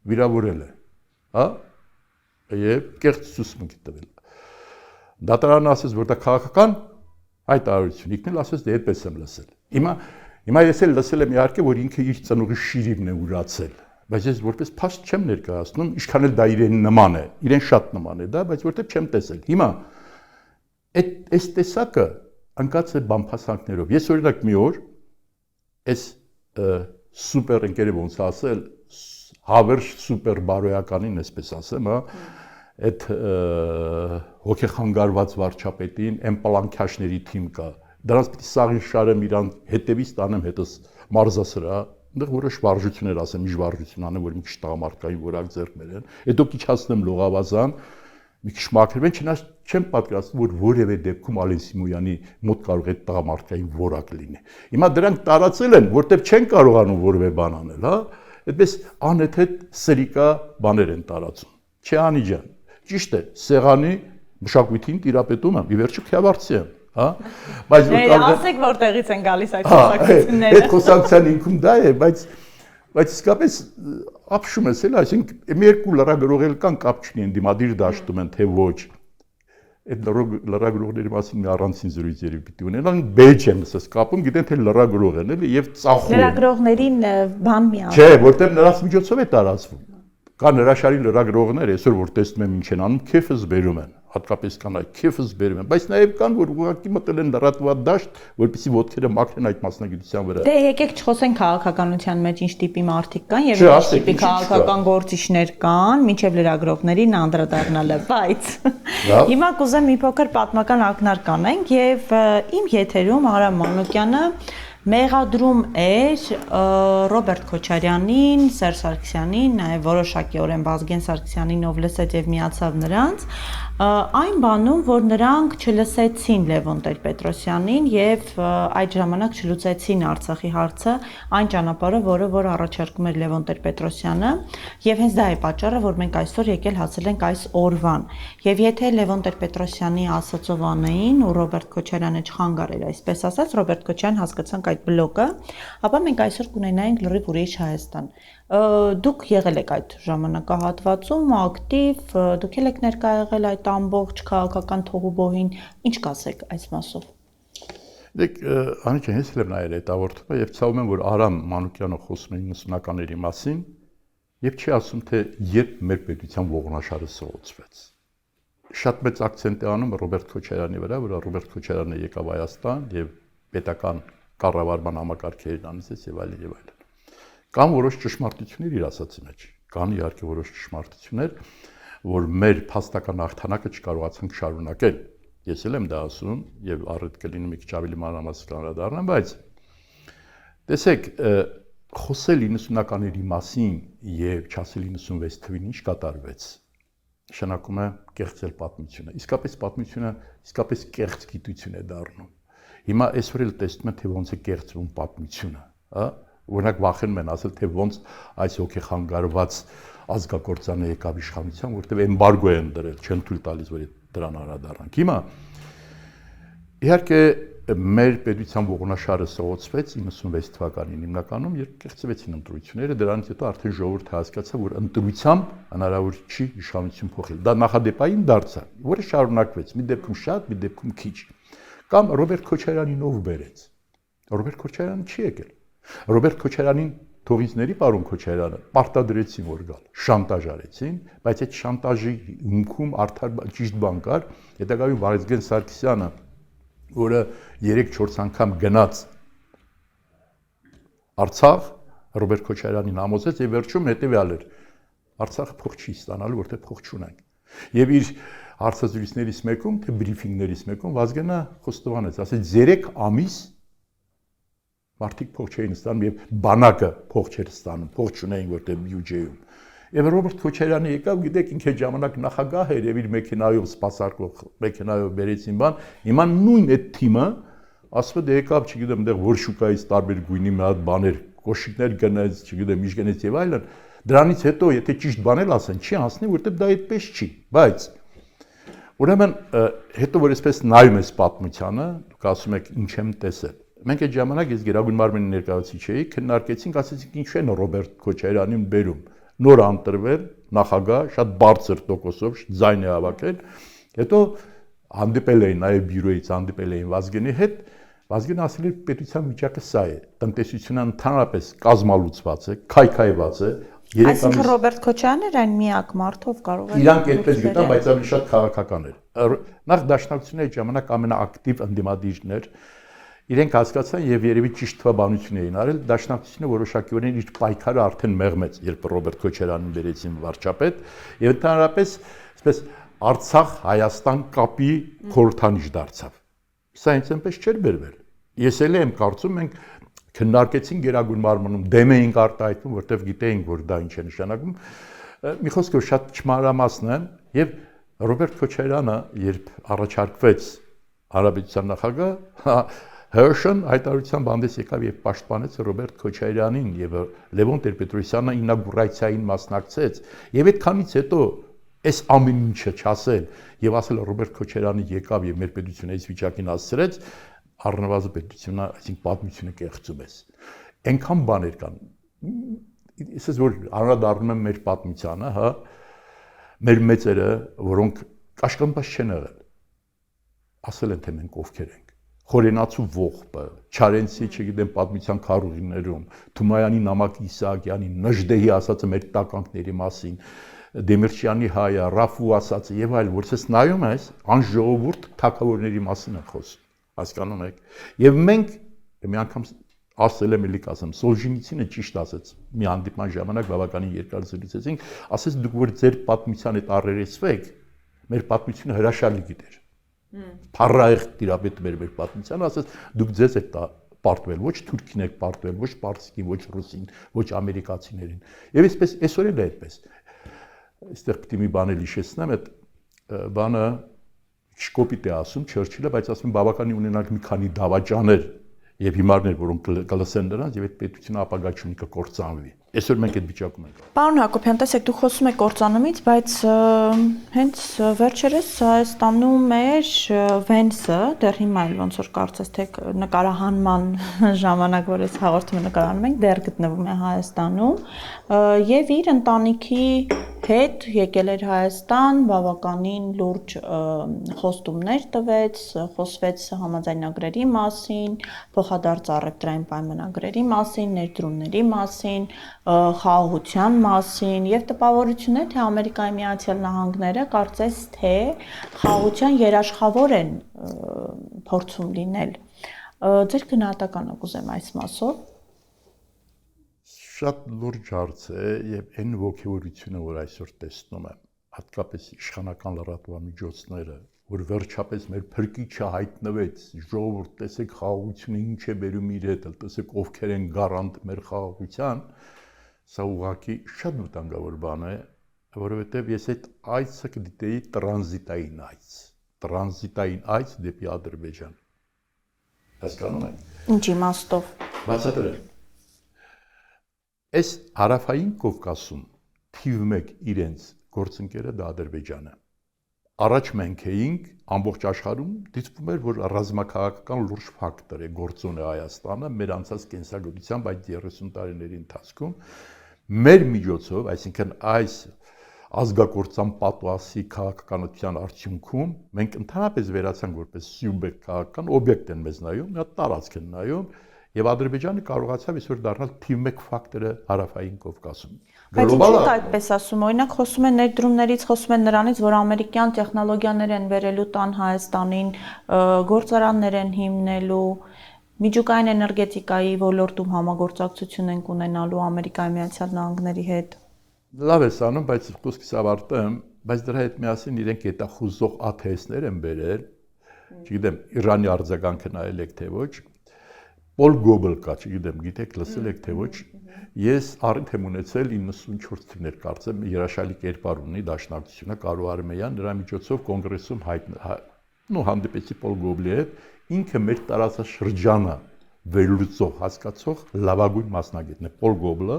վիրավորել է, հա? Եվ կեղծ ցուցմունք տվել։ Դատարանը ասեց, որ դա քաղաքական հայտարարություն, ինքն էլ ասեց, դե այդպես եմ լսել։ Հիմա ես էլ լսել եմ իհարկե, որ ինքը իր ծնողի շիրիմն է ուրացել, բայց ես որպես փաստ չեմ ներկայացնում, ինչքան էլ դա իրեն նման է, իրեն շատ նման է դա, բայց որտեղ չեմ տեսել։ Հիմա այս տեսակը անկած է բամփասանքներով։ Ես օրինակ մի օր այս սուպեր ընկերը ոնց ասել, հավերժ սուպեր բարոյականին, այսպես ասեմ, հա, այդ հոգեխանգարված վարչապետին, այն պլանքաշների թիմ կա։ Դրանց պիտի սաղի շարեմ իրան հետևից տանեմ հետս մարզասրա, այնտեղ որոշ վարժություններ ասեմ, ինչ վարժություն անեմ, որ մի քիչ տղամարդկային որակ ձեռք բերեն, հետո քիչացնեմ լողավազան, մի քիչ մաքրվեն, չնայած չեմ պատկերացնում, որ որևէ դեպքում Ալեն Սիմոնյանի մոտ կարող է տղամարդկային որակ լինի։ Հիմա դրանք տարածել են, որտեղ չեն կարողանում որևէ բան անել, հա, այդպես անհետ սրիկա բաներ են տարածում։ Չէ անի ջան, ճիշտ է, սեղանի մշակույթին տիրապետում եմ, ի վերջո քյավարցի եմ, հա, բայց որ կարող է ասեք որտեղից են գալիս այդ խոսակցությունները։ Այդ խոսակցության ինքում դա է, բայց իսկապես ապշում ես էլ, այսինքն մի երկու լրագրողել կան կապ չունի, ընդդիմադիր դաշտում են, թե ոչ։ Այդ լրագրողների մասին մի առանցին զրույցերի պիտի ունենան, բեջ եմ ասես կապում, գիտեն թե լրագրող են էլի եւ ծախում։ Լրագրողներին բան մի Չէ, որտեղ նրանց միջոցով է տարածվում։ Կան հրաշալի լրագրողներ, այսօր որ տեսնում եմ ինչ են անում, քեֆս բերում են, հատկապես կանայք քեֆս բերում են, բայց նաև կան, որ ուղղակի մտել են լրատվված դաշտ, որպեսզի ոտքերը մաքրեն այդ մասնագիտության վրա։ Դե եկեք չխոսենք քաղաքականության մեջ ինչ տիպի մարդիկ կան եւ ինչ տիպի քաղաքական գործիչներ կան, մինչեւ լրագրողներին անդրադառնալը, բայց հիմա կուզեմ մի փոքր պատմական ակնարկ անենք եւ իմ եթերում Արամ Մանուկյանը մեղադրում էր Ռոբերտ Քոչարյանին, Սերժ Սարգսյանին, նաև որոշակիորեն Վազգեն Սարգսյանին, ով լսեց եւ միացավ նրանց, Այն բանում, որ նրանք չլսեցին Լևոն Տեր-Պետրոսյանին եւ այդ ժամանակ չլուծեցին Արցախի հարցը, այն ճանապարհը, որ առաջարկում էր Լևոն Տեր-Պետրոսյանը, եւ հենց դա է պատճառը, որ մենք այսօր եկել հասել ենք այս օրվան։ Եվ եթե Լևոն Տեր-Պետրոսյանի ասածով անեին ու Ռոբերտ Քոչարյանը չխանգարեր, այսպես ասած, Ռոբերտ Քոչարյան հասկացանք այդ բլոկը, ապա մենք այսօր կունենայինք լրիվ ուրիշ Հայաստան։ Դուք եղել եք այդ ժամանակահատվածում ակտիվ, դուք եք ներկա եղել այդ ամբողջ քաղաքական թողուբոհին, ինչ կասեք այս մասով։ Դեք անի ջան, ես լավ նայել այդ ավարտումը եւ ցավում եմ, որ Արամ Մանուկյանը խոսում է 90-ականների մասին եւ չի ասում, թե երբ մեր պետության ողնաշարը սողոցվեց։ Շատ մեծ акցենտ է անում Ռոբերտ Քոչարյանի վրա, որ Ռոբերտ Քոչարյանը եկավ Հայաստան եւ պետական կառավարման համակարգերին անցեց եւ այլն եւ այլն։ Կան որոշ ճշմարտություններ իր ասացի մեջ, կան իհարկե որոշ ճշմարտություններ, որ մեր փաստական հաղթանակը չկարողացանք շարունակել։ Ես էլ եմ դա ասում եւ առիթ կլինի մի քիչ ավելի մանրամասն անդրադառնամ, բայց տեսեք, խոսել 90-ականների մասին եւ չասել 96 թվին ինչ կատարվեց, նշանակում է կեղծել պատմությունը։ Իսկապես պատմությունը իսկապես կեղծ գիտություն է դառնում։ Հիմա այսօր էլ տեսնում եմ, թե ոնց է կեղծվում պատմությունը, հա։ Օրինակ վախենում են ասել, թե ոնց այս հոգեխանգարված ազգակործանը եկավ իշխանության, որտեղ էմբարգո են դրել, չեն թույլ տալիս, որ դրան անդրադառնանք։ Հիմա իհարկե մեր պետության ողնաշարը սողոցվեց 96 թվականին հիմնականում, երբ կեղծվեցին ընտրությունները, դրանից հետո արդեն ժողովուրդը հասկացավ, որ ընտրությամբ հնարավոր չի իշխանություն փոխել։ Դա նախադեպային դարձավ, որը շարունակվեց, մի դեպքում շատ, մի դեպքում քիչ։ Կամ Ռոբերտ Քոչարյանին ով բերեց։ Ռոբերտ Քոչարյանը չի եկել։ Ռոբերտ Քոչարյանին թողինցների պարոն Քոչարյանը պարտադրեցին, որ գալ, շանտաժ արեցին, բայց այդ շանտաժի հիմքում արդար ճիշտ բան կար, հետագայում Վարդգեն Սարգսյանը, որը 3-4 անգամ գնաց Արցախ, Ռոբերտ Քոչարյանին համոզեց եւ վերջում հետեւյալ էր. Արցախը փող չի ստանալու, որտեղ փող չունենք։ Եվ իր հարցազրույցներից մեկում, թե բրիֆինգներից մեկում Վազգենը խոստովանեց, ասեց 3 ամիս մարդիկ փող չէին ստանում եւ բանակը փող չէր ստանում, փող չունեին որտեղ բյուջեում։ Եվ Ռոբերտ Քոչարյանը եկավ, գիտեք, ինքը ժամանակ նախագահ էր եւ իր մեքենայով սպասարկող մեքենայով բերեցին բան, հիմա նույն այդ թիմը ասում է դե եկավ, չգիտեմ, այնտեղ որ շուկայից տարբեր գույնի մի հատ բաներ, կոշիկներ գնաց, չգիտեմ, ինչ գնաց եւ այլն։ Դրանից հետո եթե ճիշտ բան էլ ասեն, չի հասնի, որտեղ դա այդպես չի, բայց ուրեմն հետո որ այսպես նայում ես պատմությանը, դուք ասում եք ինչ եմ տեսել։ Մենք այդ ժամանակ ես Գերագույն մարմնի ներկայացուցիչ էի, քննարկեցինք, ասեցինք ինչու են Ռոբերտ Քոչարյանին բերում։ Նոր անտրվել, նախագահ, շատ բարձր տոկոսով ձայն է հավաքել։ Հետո հանդիպել էին նաև բյուրոից հանդիպել էին Վազգենի հետ, Վազգենը ասել էր պետության վիճակը սա է, տնտեսությունը ընդհանրապես կազմալուծված է, քայքայված է։ Այսինքն Ռոբերտ Քոչարյանն էր այն միակ մարդով կարող է։ Իրանք այդպես գտան, բայց ավելի շատ քաղաքական էր։ Նախ դաշնակցությունը այդ ժամանակ ամենաակտիվ ընդդիմադիրն էր։ Իրենք հասկացան եւ երևի ճիշտ թվաբանություն էին արել, դաշնակցությունը որոշակիորեն իր պայքարը արդեն մեղմեց, երբ Ռոբերտ Քոչարյանին բերեցին վարչապետ, եւ ընդհանրապես, այսպես Արցախ-Հայաստան կապի խորհրդանիշ դարձավ։ Սա ինձ այնպես չէր բերվել։ Ես էլ եմ կարծում, մենք քննարկեցին Գերագույն մարմնում, դեմ էինք արտահայտվում, որտեղ գիտեինք, որ դա ինչ է նշանակում։ Մի խոսքով շատ չմանրամասն եմ եւ Ռոբերտ Քոչարյանը, երբ առաջարկվեց Հանրապետության նախագահ, Հերշն հայտարարությամբ հանդես եկավ եւ պաշտպանեց Ռոբերտ Քոչարյանին եւ Լևոն Տեր-Պետրոսյանը ինագուրացիային մասնակցեց եւ այդքանից հետո այս ամեն ինչը չասել եւ ասել Ռոբերտ Քոչարյանը եկավ եւ մեր պետությունը այս վիճակին հասցրեց, առնվազն պետությունը, այսինքն պատմությունը կեղծում է։ Այնքան բաներ կան։ Իսես որ անդրադառնում եմ մեր պատմությանը, հա, մեր մեծերը, որոնք կաշկանդված չեն եղել, ասել են թե մենք ովքեր ենք։ Խորենացու ողբը, Չարենցի, չգիտեմ, պատմության քարուղիներում, Թումայանի Նամակ Իսահակյանի, Նժդեհի ասածը մեր տականքների մասին, Դեմիրճյանի հայը, Ռաֆու ասածը եւ այլն, որ ես նայում ես, անժողովուրդ թագավորների մասին են խոսում, հասկանում եք։ Եվ մենք մի անգամ ասել եմ էլի կասեմ, Սոլժենիցինը ճիշտ ասեց, մի հանդիպման ժամանակ բավականին երկար զրուցեցինք, ասեց դուք որ ձեր պատմության հետ առերեսվեք, մեր պատմությունը հրաշալի գիտեր։ Փառահեղ տիրապետում էր մեր պատմությանը, ասեց դուք ձեզ եք պարտվել, ոչ թուրքին եք պարտվել, ոչ պարսիկին, ոչ ռուսին, ոչ ամերիկացիներին։ Եվ այսպես այսօր էլ է այդպես։ Այստեղ պետք է մի բան էլ հիշեցնեմ, այդ բանը շկոպիտ է ասում Չերչիլը, բայց ասում բավականին ունենանք մի քանի դավաճաներ եւ հիմարներ, որոնք կլսեն նրանց եւ այդ պետությունը ապագա չունի կկործանվի։ Այսօր մենք այդ վիճակում ենք։ Պարոն Հակոբյան, տեսեք, դուք խոսում եք կործանումից, բայց հենց վերջերս Հայաստանում էր Վենսը, դեռ հիմա էլ ոնց որ կարծես թե նկարահանման ժամանակ, որ այս հաղորդումը նկարահանում ենք, դեռ գտնվում է Հայաստանում եւ իր ընտանիքի հետ եկել էր Հայաստան, բավականին լուրջ խոստումներ տվեց, խոսվեց համաձայնագրերի մասին, փոխադարձ առևտրային պայմանագրերի մասին, ներդրումների մասին, խաղաղության մասին եւ տպավորություն է, թե Ամերիկայի Միացյալ Նահանգները կարծես թե խաղաղության երաշխավոր են փորձում լինել։ Ձեր գնահատականը կուզեմ այս մասով։ Շատ լուրջ հարց է եւ այն ողջավորությունը, որ այսօր տեսնում եմ, հատկապես իշխանական լրատվամիջոցները, որ վերջապես մեր փրկիչը հայտնվեց, ժողովուրդ, տեսեք խաղաղությունը ինչ է բերում իր հետ, տեսեք ովքեր են գարանտ մեր խաղաղության, սա ուղղակի շատ վտանգավոր բան է, որովհետեւ ես այդ այցը կդիտեի տրանզիտային այց դեպի Ադրբեջան։ Հասկանում եք։ Ինչ իմաստով։ Բացատրել։ Այս հարավային Կովկասում թիվ 1 իրենց գործընկերը դա Ադրբեջանը։ Առաջ մենք էինք ամբողջ աշխարհում դիտվում էր, որ ռազմաքաղաքական լուրջ ֆակտոր է գործոն է Հայաստանը մեր անցած կենսագրությամբ այդ 30 տարիների ընթացքում մեր միջոցով, այսինքն այս ազգակործան պատուասի քաղաքականության արդյունքում մենք ընդհանրապես վերացանք որպես սյուբյեկտ քաղաքական օբյեկտ են մեզ նայում, մի հատ տարածք են նայում եւ Ադրբեջանը կարողացավ այսօր դառնալ թիվ 1 ֆակտորը հարավային Կովկասում։ Բայց ինչու այդպես ասում, օրինակ խոսում են ներդրումներից, խոսում են նրանից, որ ամերիկյան տեխնոլոգիաներ են վերելու տան Հայաստանին, գործարաններ են հիմնելու, միջուկային էներգետիկայի ոլորտում համագործակցություն են ունենալու Ամերիկայի Միացյալ Նահանգների հետ։ Լավ է անում, բայց խոսքս ավարտեմ, բայց դրա հետ միասին իրենք հետախուզող ATS-ներ են բերել, չգիտեմ, Իրանի արձագանքը նայել եք թե ոչ, Պոլ Գոբել կա, չգիտեմ, գիտեք, լսել եք թե ոչ, ես առիթ եմ ունեցել 94 թվականներ կարծեմ, երաշալի կերպար ունի Դաշնակցությունը, Կարո Արմեյան, նրա միջոցով կոնգրեսում հանդիպեցի Պոլ Գոբելի հետ, ինքը մեր տարածաշրջանը վերլուծող, հասկացող լավագույն մասնագետն է, Պոլ Գոբելը,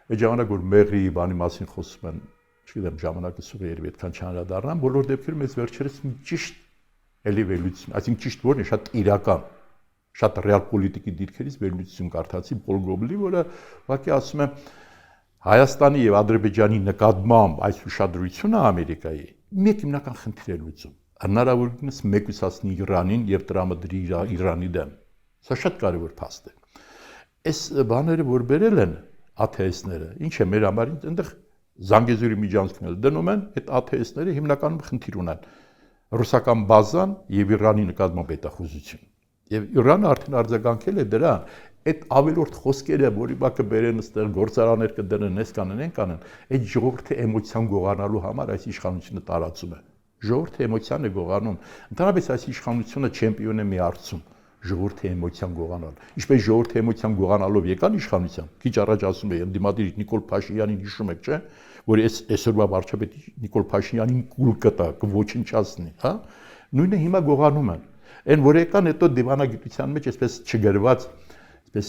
այդ ժամանակ որ մեղրի բանի մասին խոսում են, չգիտեմ, ժամանակը սուղ երբ այդքան չանդրադառնամ, բոլոր դեպքերում ես վերջերս մի ճիշտ էլի վերլուծություն, այսինքն ճիշտ որն է, շատ իրական, շատ ռեալ պոլիտիկի դիրքերից վերլուծություն կարդացի Պոլ Գոբելի, որը ուղղակի ասում է Հայաստանի եւ Ադրբեջանի նկատմամբ այս ուշադրությունը Ամերիկայի մեկ հիմնական խնդիր է լուծում, հնարավորինս մեկուսացնի Իրանին եւ տրամադրի Իրանի դեմ։ Սա շատ կարեւոր փաստ է։ Այս բաները որ բերել են ATS-ները, ինչ է մեր համար, այնտեղ Զանգեզուրի միջանցքները դնում են, այդ ATS-ները հիմնականում խնդիր ունեն ռուսական բազան եւ Իրանի նկատմամբ հետախուզություն։ Եվ Իրանը արդեն արձագանքել է դրան, այդ ավելորդ խոսքերը, որի բակը բերեն այստեղ գործարաններ կդնեն, այս կանեն, այդ ժողովրդի էմոցիան գողանալու համար այս իշխանությունը տարածում է։ Ժողովրդի էմոցիան է գողանում։ Ընդհանրապես այս իշխանությունը չեմպիոն է մի հարցում, ժողովրդի էմոցիան գողանալ։ Ինչպես ժողովրդի էմոցիան գողանալով եկան իշխանության։ Քիչ առաջ ասում էի, ընդդիմադիր Նիկոլ Փաշինյանին հիշում եք, չէ՞, որ այսօրվա վարչապետ Նիկոլ Փաշինյանին կուլ կտա, կոչնչացնի, հա։ Նույնը հիմա գողանում են։ Այն որ եկան հետո դիվանագիտության մեջ այսպես չգրված, այսպես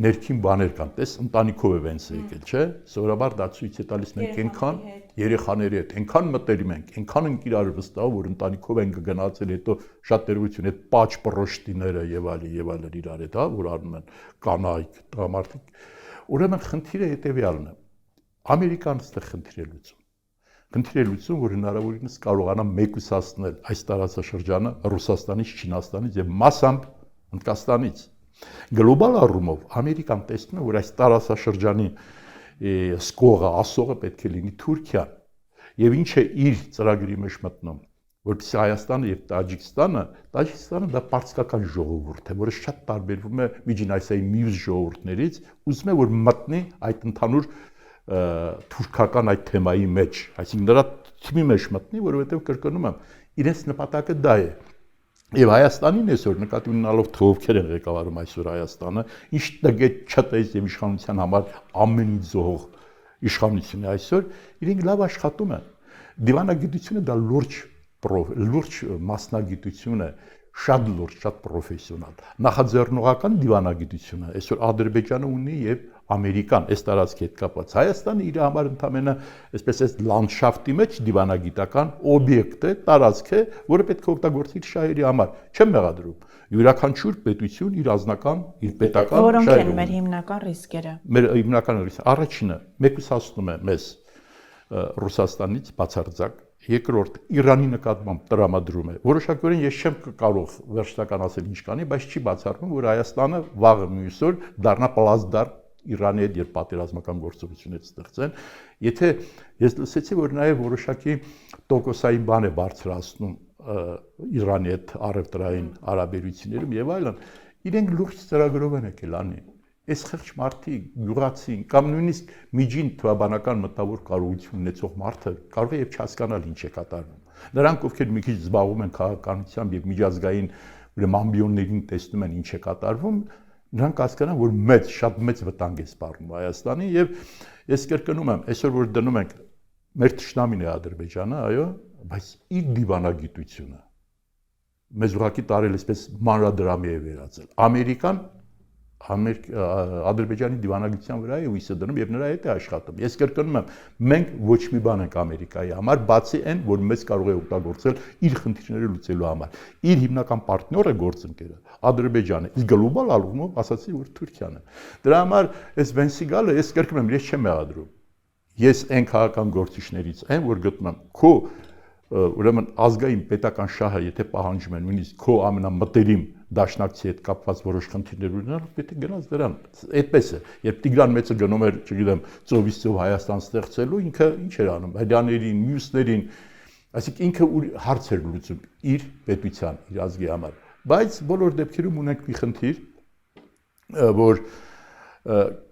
ներքին բաներ կան, տես ընտանիքով է Վենսը եկել, չէ՞։ Սովորաբար դա ցույց է տալիս մենք այնքան երեխաների հետ, այնքան մտերիմ ենք, այնքան ընկիրար վստահ, որ ընտանիքով են գնացել հետո շատ տերություն այդ պաչ պրոշտիները եւ այլն իրար հետ, հա, որ անում են կանայք, տղամարդիկ։ Ուրեմն խնդիրը հետեւյալն է։ Ամերիկան ստեղ խնդիր է լուծում։ Խնդիր է լուծում, որ հնարավորինս կարողանա մեկուսացնել այս տարածաշրջանը Ռուսաստանից, Չինաստանից եւ մասամբ Հնդկաստանից։ Գլոբալ առումով Ամերիկան տեսնում է, որ այս տարածաշրջանի սկողը, ասողը պետք է լինի Թուրքիան։ Եվ ինչ է իր ծրագրի մեջ մտնում, որպեսզի Հայաստանը եւ Տաջիկստանը դա պարսկական ժողովուրդ է, որը շատ տարբերվում է Միջինասիայի մյուս ժողովուրդներից, ուզում է որ մտնի այդ ընդհանուր թուրքական այդ թեմայի մեջ, այսինքն նրա թիմի մեջ մտնի, որովհետև կրկնում եմ, իրենց նպատակը դա է։ Եվ Հայաստանին այսօր նկատի ունենալով թե ովքեր են ղեկավարում այսօր Հայաստանը, ինչ տգետ չտես եւ իշխանության համար ամենից զոհող իշխանությունը այսօր, իրենք լավ աշխատում են։ Դիվանագիտությունը դա լուրջ մասնագիտություն է, շատ լուրջ, շատ պրոֆեսիոնալ։ Նախաձեռնողական դիվանագիտությունը այսօր Ադրբեջանը ունի եւ Ամերիկան այս տարածքի հետ կապված։ Հայաստանը իր համար ընդամենը այսպես այս լանդշաֆտի մեջ դիվանագիտական օբյեկտ է, տարածք է, որը պետք է օգտագործի իր շահերի համար։ Չեմ մեղադրում։ Յուրաքանչյուր պետություն իր անձնական, իր պետական որոնք են մեր հիմնական ռիսկերը։ Մեր հիմնական ռիսկը առաջինը մեկուսացնում է մեզ Ռուսաստանից բացարձակ, երկրորդ Իրանի նկատմամբ տրամադրում է։ Որոշակորեն ես չեմ կարող վերջնական ասել ինչ կանի, բայց չի բացառվում, որ Հայաստանը վաղը մյուս օր դառնա պլազդար Իրանի հետ երբ պատերազմական գործողություններ ստեղծեն, եթե ես լսեցի, որ նաև որոշակի տոկոսային բան է բարձրացնում Իրանի հետ առևտրային հարաբերություններում եւ այլն, իրենք լուրջ ծրագրով են եկել անի։ Այս խեղճ մարդիկ, գյուղացին կամ նույնիսկ միջին թվաբանական մտավոր կարողություն ունեցող մարդը կարող է եւ չհասկանալ ինչ է կատարվում։ Նրանք, ովքեր մի քիչ զբաղվում են քաղաքականությամբ եւ միջազգային ամբիոններին տեսնում են ինչ է կատարվում, նրանք հասկանան, որ շատ մեծ վտանգ է սպառնում Հայաստանի եւ ես կրկնում եմ, այսօր որ դնում ենք մեր ճշնամին է Ադրբեջանը, այո, բայց իր դիվանագիտությունը մեզ ուղղակի տարել այսպես մանրադրամի է վերածել։ Ամերիկան Ադրբեջանի դիվանագիտության վրա է հույսը դնում եւ նրա հետ է աշխատում։ Ես կրկնում եմ, մենք ոչ մի բան ենք Ամերիկայի համար, բացի այն, որ մեզ կարող է օգտագործել իր խնդիրները լուծելու համար։ Իր հիմնական պարտները գործընկերը Ադրբեջանը, իսկ գլոբալ առումով ասացի, որ Թուրքիան է։ Դրա համար այս Վենսիգալը, ես կրկնում եմ, ես չեմ մեղադրում։ Ես այն քաղաքական գործիչներից եմ, որ գտնում եմ քո ուրեմն ազգային պետական շահը, եթե պահանջում են նույնիսկ քո ամենամտերիմ դաշնակցի հետ կապված որոշ խնդիրներ ունենալ, պետք է գնաս դրան։ Այդպես է, երբ Տիգրան Մեծը գնում էր, չգիտեմ, ծովից ծով Հայաստան ստեղծելու, ինքը ինչ էր անում, հրյաներին, մյուսներին, այսինքն ինքը հարց էր լուծում իր պետության, իր ազգի համար։ Բայց բոլոր դեպքերում ունենք մի խնդիր, որ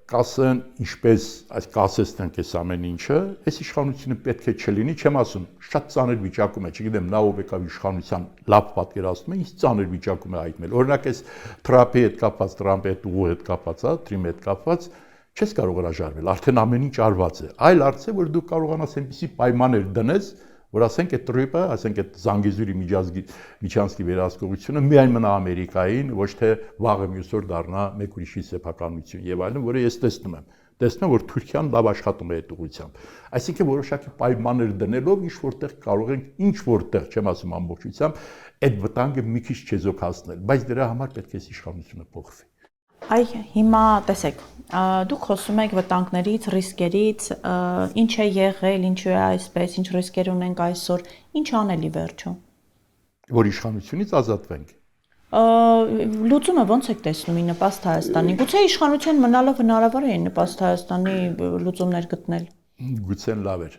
կասեն, ինչպես այս կասեցնենք այս ամեն ինչը, այս իշխանությունը պետք է չլինի, չեմ ասում, շատ ծանր վիճակում է, չգիտեմ, նա ով եկավ իշխանության լավ պատկերացնում է, ինչ ծանր վիճակում է հայտնել։ Օրինակ այս Թրամփի հետ կապված, Թրամփի հետ ուղու հետ կապված, Թրիմի հետ կապված, չես կարող հրաժարվել, արդեն ամեն ինչ արված է։ Այլ հարց է, որ դու կարողանաս այնպիսի պայմաններ դնես, որ ասենք այդ Թրիպը, ասենք այդ Զանգեզուրի միջանցքի վերահսկողությունը միայն մնա Ամերիկային, ոչ թե վաղը մյուս օր դառնա մեկ ուրիշի սեփականություն եւ այլն, որը ես տեսնում եմ, որ Թուրքիան լավ աշխատում է այդ ուղղությամբ։ Այսինքն որոշակի պայմաններ դնելով ինչ որտեղ կարող ենք ինչ որտեղ, չեմ ասում ամբողջությամբ, այդ վտանգը մի քիչ չեզոքացնել, բայց դրա համար պետք է իշխանությունը փոխվի։ Այ հիմա տեսեք, դուք խոսում եք վտանգներից, ռիսկերից, ինչ է եղել, ինչու է այսպես, ինչ ռիսկեր ունենք այսօր, ինչ անելի վերջո։ Որ իշխանությունից ազատվենք։ Լուծումը ո՞նց եք տեսնում ի նպաստ Հայաստանի։ Գուցե իշխանության մնալով հնարավոր է նպաստ Հայաստանի լուծումներ գտնել։ Գուցե լավ էր։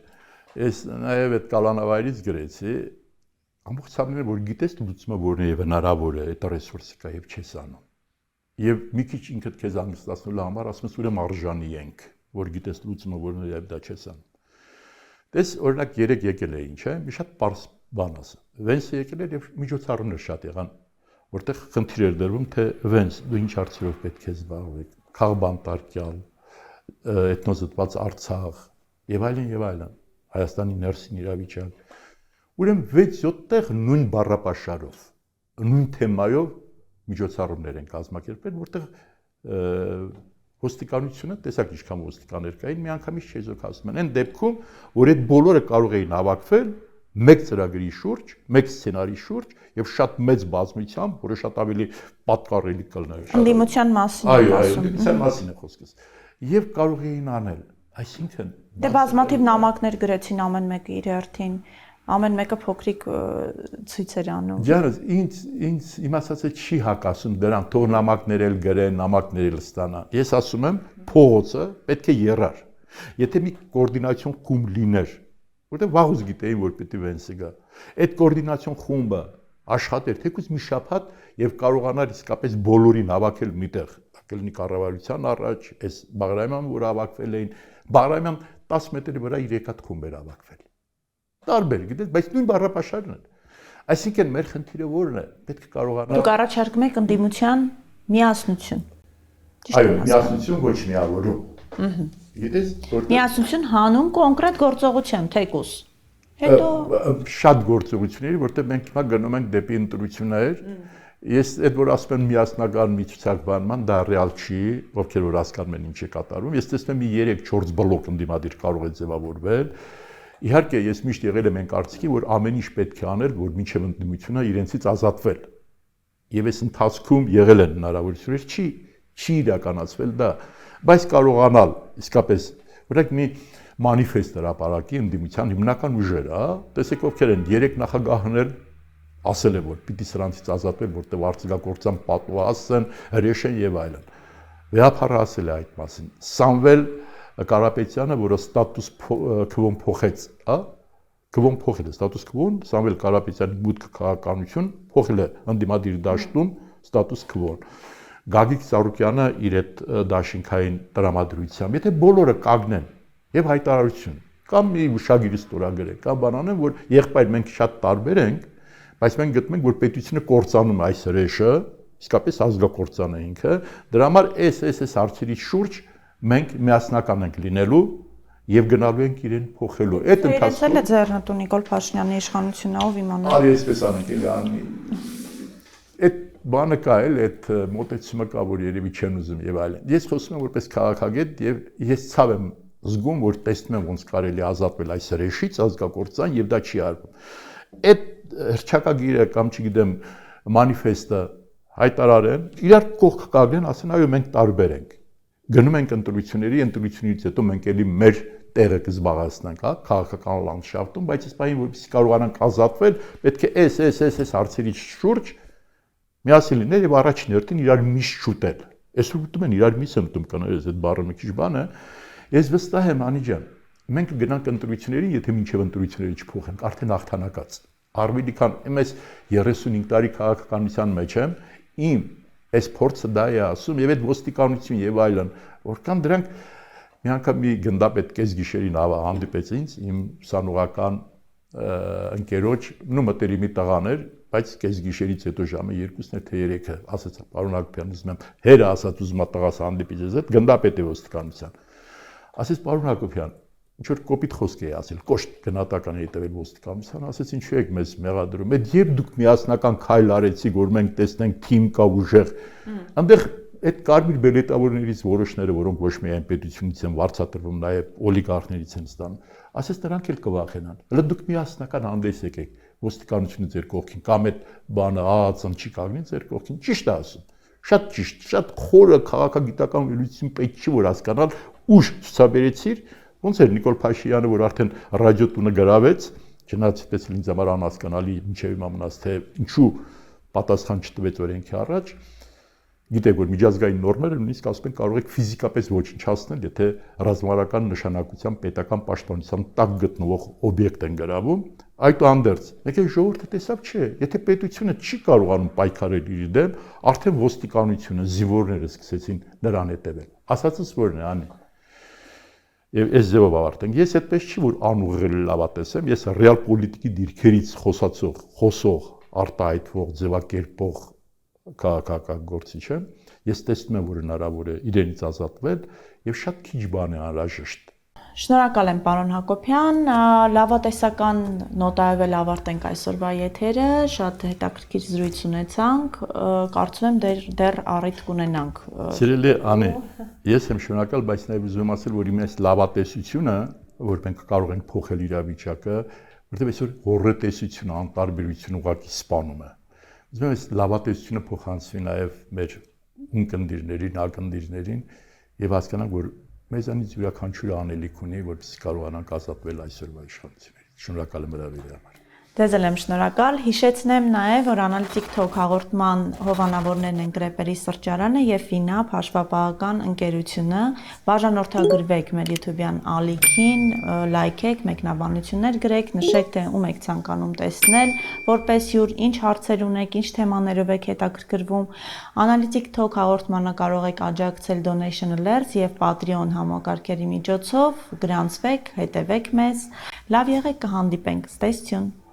Ես նաև այդ կալանավայրից գրեցի, ամբողջությամբ որ գիտես լուծումը որն է եւ հնարավոր է, այդ ռեսուրսը կա եւ չես անում։ Եվ մի քիչ ինքդ քեզ հանգստացնելու համար ասում ես ուրեմն արժանի ենք, որ գիտես լուծումը որն է եւ դա չես անում։ Տես օրինակ 3 եկել է ինչ է, մի շատ པարզ բան ասա։ Վենսը եկել էր եւ միջոցառումներ շատ եղան, որտեղ խնդիր էր դրվում, թե Վենս, դու ինչ հարցերով պետք է զբաղվեք, Քաղբանտարկյալ, էթնոզտված Արցախ եւ այլն եւ այլն, Հայաստանի ներսին իրավիճակ։ Ուրեմն 6-7 տեղ նույն բառապաշարով, նույն թեմայով միջոցառումներ են կազմակերպել, որտեղ ոստիկանությունը, տեսակ ինչքան ոստիկաններ կային, միանգամից չեզոքացնում են։ Այն դեպքում, որ այդ բոլորը կարող էին հավաքվել մեկ ծրագրի շուրջ, մեկ սցենարի շուրջ եւ շատ մեծ բազմությամբ, որը շատ ավելի պատկառելի կլներ։ Ընդդիմության մասին եմ ասում։ Այո, ընդդիմության մասին է խոսքս։ Եվ կարող էին անել, այսինքն դե բազմաթիվ նամակներ գրեցին ամեն մեկը իր հերթին, ամեն մեկը փոքրիկ ցույց էր անում։ Ջանս, ինձ իմացածը չի հակասում դրան, թող նամակներ էլ գրեն, նամակներ էլ ստանան։ Ես ասում եմ, փողոցը պետք է երար։ Եթե մի կոորդինացիոն խումբ լիներ, որտեղ վաղուց գիտեին, որ պետք է Վենսը գա, այդ կոորդինացիոն խումբը աշխատեր թեկուզ մի շաբաթ եւ կարողանար իսկապես բոլորին հավաքել միտեղ, կլինի կառավարության առաջ, այս Բաղրամյան, որ հավաքվել էին, Բաղրամյան 10 մետրի վրա 3 հատ խումբ էր հավաքվել։ Տարբեր, գիտես, բայց նույն բառապաշարն են։ Այսինքն մեր խնդիրը որն է, պետք է կարողանալ։ Դուք առաջարկում եք ընդդիմության միասնություն։ Այո, միասնություն ոչ միավորում։ Գիտես, միասնություն հանուն կոնկրետ գործողության, թեկուզ։ Հետո շատ գործողությունների, որտեղ մենք հիմա գնում ենք դեպի ընտրություններ։ Ես այդ որ ասում եմ միասնական միջոցակ բանման, դա ռեալ չի, ովքեր որ հասկանում են ինչ է կատարվում։ Ես տեսնում եմ մի 3-4 բլոկ ընդդիմադիր կարող է ձևավորվել։ Իհարկե, ես միշտ եղել եմ այն կարծիքի, որ ամեն ինչ պետք է անել, որ մինչև ընդդիմությունը իրենցից ազատվել։ Եվ այս ընթացքում եղել են հնարավորություններ, չի իրականացվել դա, բայց կարողանալ իսկապես որեք մի մանիֆեստ հրապարակի ընդդիմության հիմնական ուժերը, տեսեք ովքեր են 3 նախագահներ ասել է որ պիտի սրանցից ազատվել, որտեղ արձակագործան պատուհասն, հրեշեն եւ այլն։ Վեհափարը ասել է այդ մասին։ Սամվել Կարապետյանը, որը ստատուս քվոն փոխեց, հա? Քվոն փոխել է ստատուս քվոն, Սամվել Կարապետյանի մուտքը քաղաքականություն փոխել է ընդդիմադիր դաշտում ստատուս քվոն։ Գագիկ Ծառուկյանը իր այդ դաշինքային տրամադրությամբ, եթե բոլորը կանգնեն եւ հայտարարություն, կամ մի ուշագիր ստորագրեն, կամ բանանեն, որ եղբայր մենք շատ տարբեր ենք, բայց մենք գտնում ենք, որ պետությունը կործանում այս հրեշը, իսկապես ազգակործան է ինքը, դրա համար այս հարցերի շուրջ մենք միասնական ենք լինելու եւ գնալու ենք իրեն փոխելու։ Այդ ընթացքում է ձեռնտու Նիկոլ Փաշինյանի իշխանությունը ով իմանա։ Արի այսպես անենք, էլի անի։ Այդ բանը կա էլ, այդ մոտեցումը կա, որ երևի չեն ուզում եւ այլն։ Ես խոսում եմ որպես քաղաքագետ եւ ես ցավ եմ զգում, որ տեսնում եմ ոնց կարելի ազատվել այս հրեշից, ազգակործան եւ դա չի արվում։ Այդ հրճակագիրը կամ չգիտեմ մանիֆեստը հայտարարեն, իրար կողք կանգնեն, ասեն այո մենք տարբեր ենք։ Գնում ենք ընտրությունից հետո մենք էլի մեր տեղը կզբաղեցնենք, հա, քաղաքական լանդշաֆտում, բայց այս բանը որպեսզի կարողանանք ազատվել, պետք է այս հարցերի շուրջ միասին լինել եւ առաջին հերթին իրար միշտ շուտել։ Այսօր ուտում են իրար միս եմ ուտում կներես այդ բառը մի քիչ բան է։ Ես վստահ եմ Անի ջան, մենք գնանք ընտրությունների, եթե մինչև ընտրությունները չփոխենք, արդեն հաղթանակած։ Արվիդի քան ես 35 տարի քաղաքականության մեջ եմ, իմ այս փորձը դա է ասում եւ այդ ոստիկանություն եւ այլն, որքան դրանք մի անգամ մի գնդապետ կես գիշերին հանդիպեց ինձ, իմ ուսանողական ընկերոջ, մտերիմի տղաներ, բայց կես գիշերից հետո ժամը 2-ն թե 3-ը ասացա, պարոն Հակոբյան, ուզում եմ հերը ասած ուզում ա տղաս հանդիպի ձեզ հետ, գնդապետ է ոստիկանության։ Ասեց պարոն Հակոբյան, ինչ որ կոպիտ խոսք է ասել, կոշտ գնահատական է հետևել ոստիկանության, ասեց ինչու եք մեզ մեղադրում, այդ երբ դուք միասնական քայլ արեցիք, որ մենք տեսնենք թիմ կա ուժեղ, այնտեղ այդ կարմիր բելետավորներից որոշները, որոնք ոչ միայն պետությունից են վարձատրվում, նաև օլիգարխներից են ստանում, ասես նրանք էլ կվախենան։ Հələ դուք միասնական հանդես եկեք ոստիկանությունը ձեր կողքին, կամ այդ բանը ԱԱՑ-ն չի կանգնի ձեր կողքին, ճիշտ է ասում։ Շատ ճիշտ, շատ խորը քաղաքագիտական վերլուծություն պետք չի որ հասկանալ, ուժ ցուցաբերեցիր, ոնց էր Նիկոլ Փաշինյանը, որ արդեն ռադիոտունը գրավեց, չնայած պես ինձ համար անհասկանալի մինչև հիմա մնաց, թե ինչու պատասխան չտվեց օրենքի առաջ, գիտեք որ միջազգային նորմերը նույնիսկ ասում են կարող եք ֆիզիկապես ոչնչացնել, եթե ռազմավարական նշանակության պետական պաշտպանության տակ գտնվող օբյեկտ են գրավում, այդուհանդերձ, եկեք ժողովուրդը տեսավ չէ, եթե պետությունը չի կարողանում պայքարել իր դեմ, արդեն ոստիկանությունը, զինվորները սկսեցին նրան հետևել։ Ասածս որն է, անի։ Եվ այս ձևով ավարտենք։ Ես այդպես չի որ անուղղելի լավատես եմ, ես ռեալ պոլիտիկի դիրքերից խոսող, արտահայտվող, ձևակերպող քաղաքագործիչ եմ, ես տեսնում եմ, որ հնարավոր է իրենից ազատվել եւ շատ քիչ բան է անհրաժեշտ։ Շնորհակալ եմ պարոն Հակոբյան, լավատեսական նոտայով էլ ավարտենք այսօրվա եթերը, շատ հետաքրքիր զրույց ունեցանք, կարծում եմ դեռ առիթ կունենանք։ Սիրելի Անի, ես եմ շնորհակալ, բայց նաեւ ուզում եմ ասել, որ իմ այս լավատեսությունը, որ մենք կարող ենք փոխել իրավիճակը, որտեղ այսօր հորրետեսությունը, անտարբերությունը ուղղակի սպանում է։ Ուզում եմ այս լավատեսությունը փոխանցվի նաեւ մեր ունկնդիրներին, ակնդիրներին եւ հասկանանք, որ մեզանից յուրաքանչյուրը անելիք ունի, որպեսզի կարողանանք ազատվել այսօրվա իշխանություններից։ Շնորհակալ եմ հրավերի համար։ Ձեզ էլ եմ շնորհակալ, հիշեցնեմ նաև, որ Analytic Talk հաղորդման հովանավորներն են Գրեպերի սրճարանը եւ FINAP հաշվապահական ընկերությունը, բաժանորդագրվեք մեր YouTube-յան ալիքին, լայքեք, մեկնաբանություններ գրեք, նշեք թե ում եք ցանկանում տեսնել, որպես հյուր, ինչ հարցեր ունեք, ինչ թեմաներով եք հետաքրքրվում, Analytic Talk հաղորդմանը կարող եք աջակցել Donation Alerts եւ Patreon համակարգերի միջոցով, գրանցվեք, հետևեք մեզ, լավ եղեք, կհանդիպենք, stay tuned.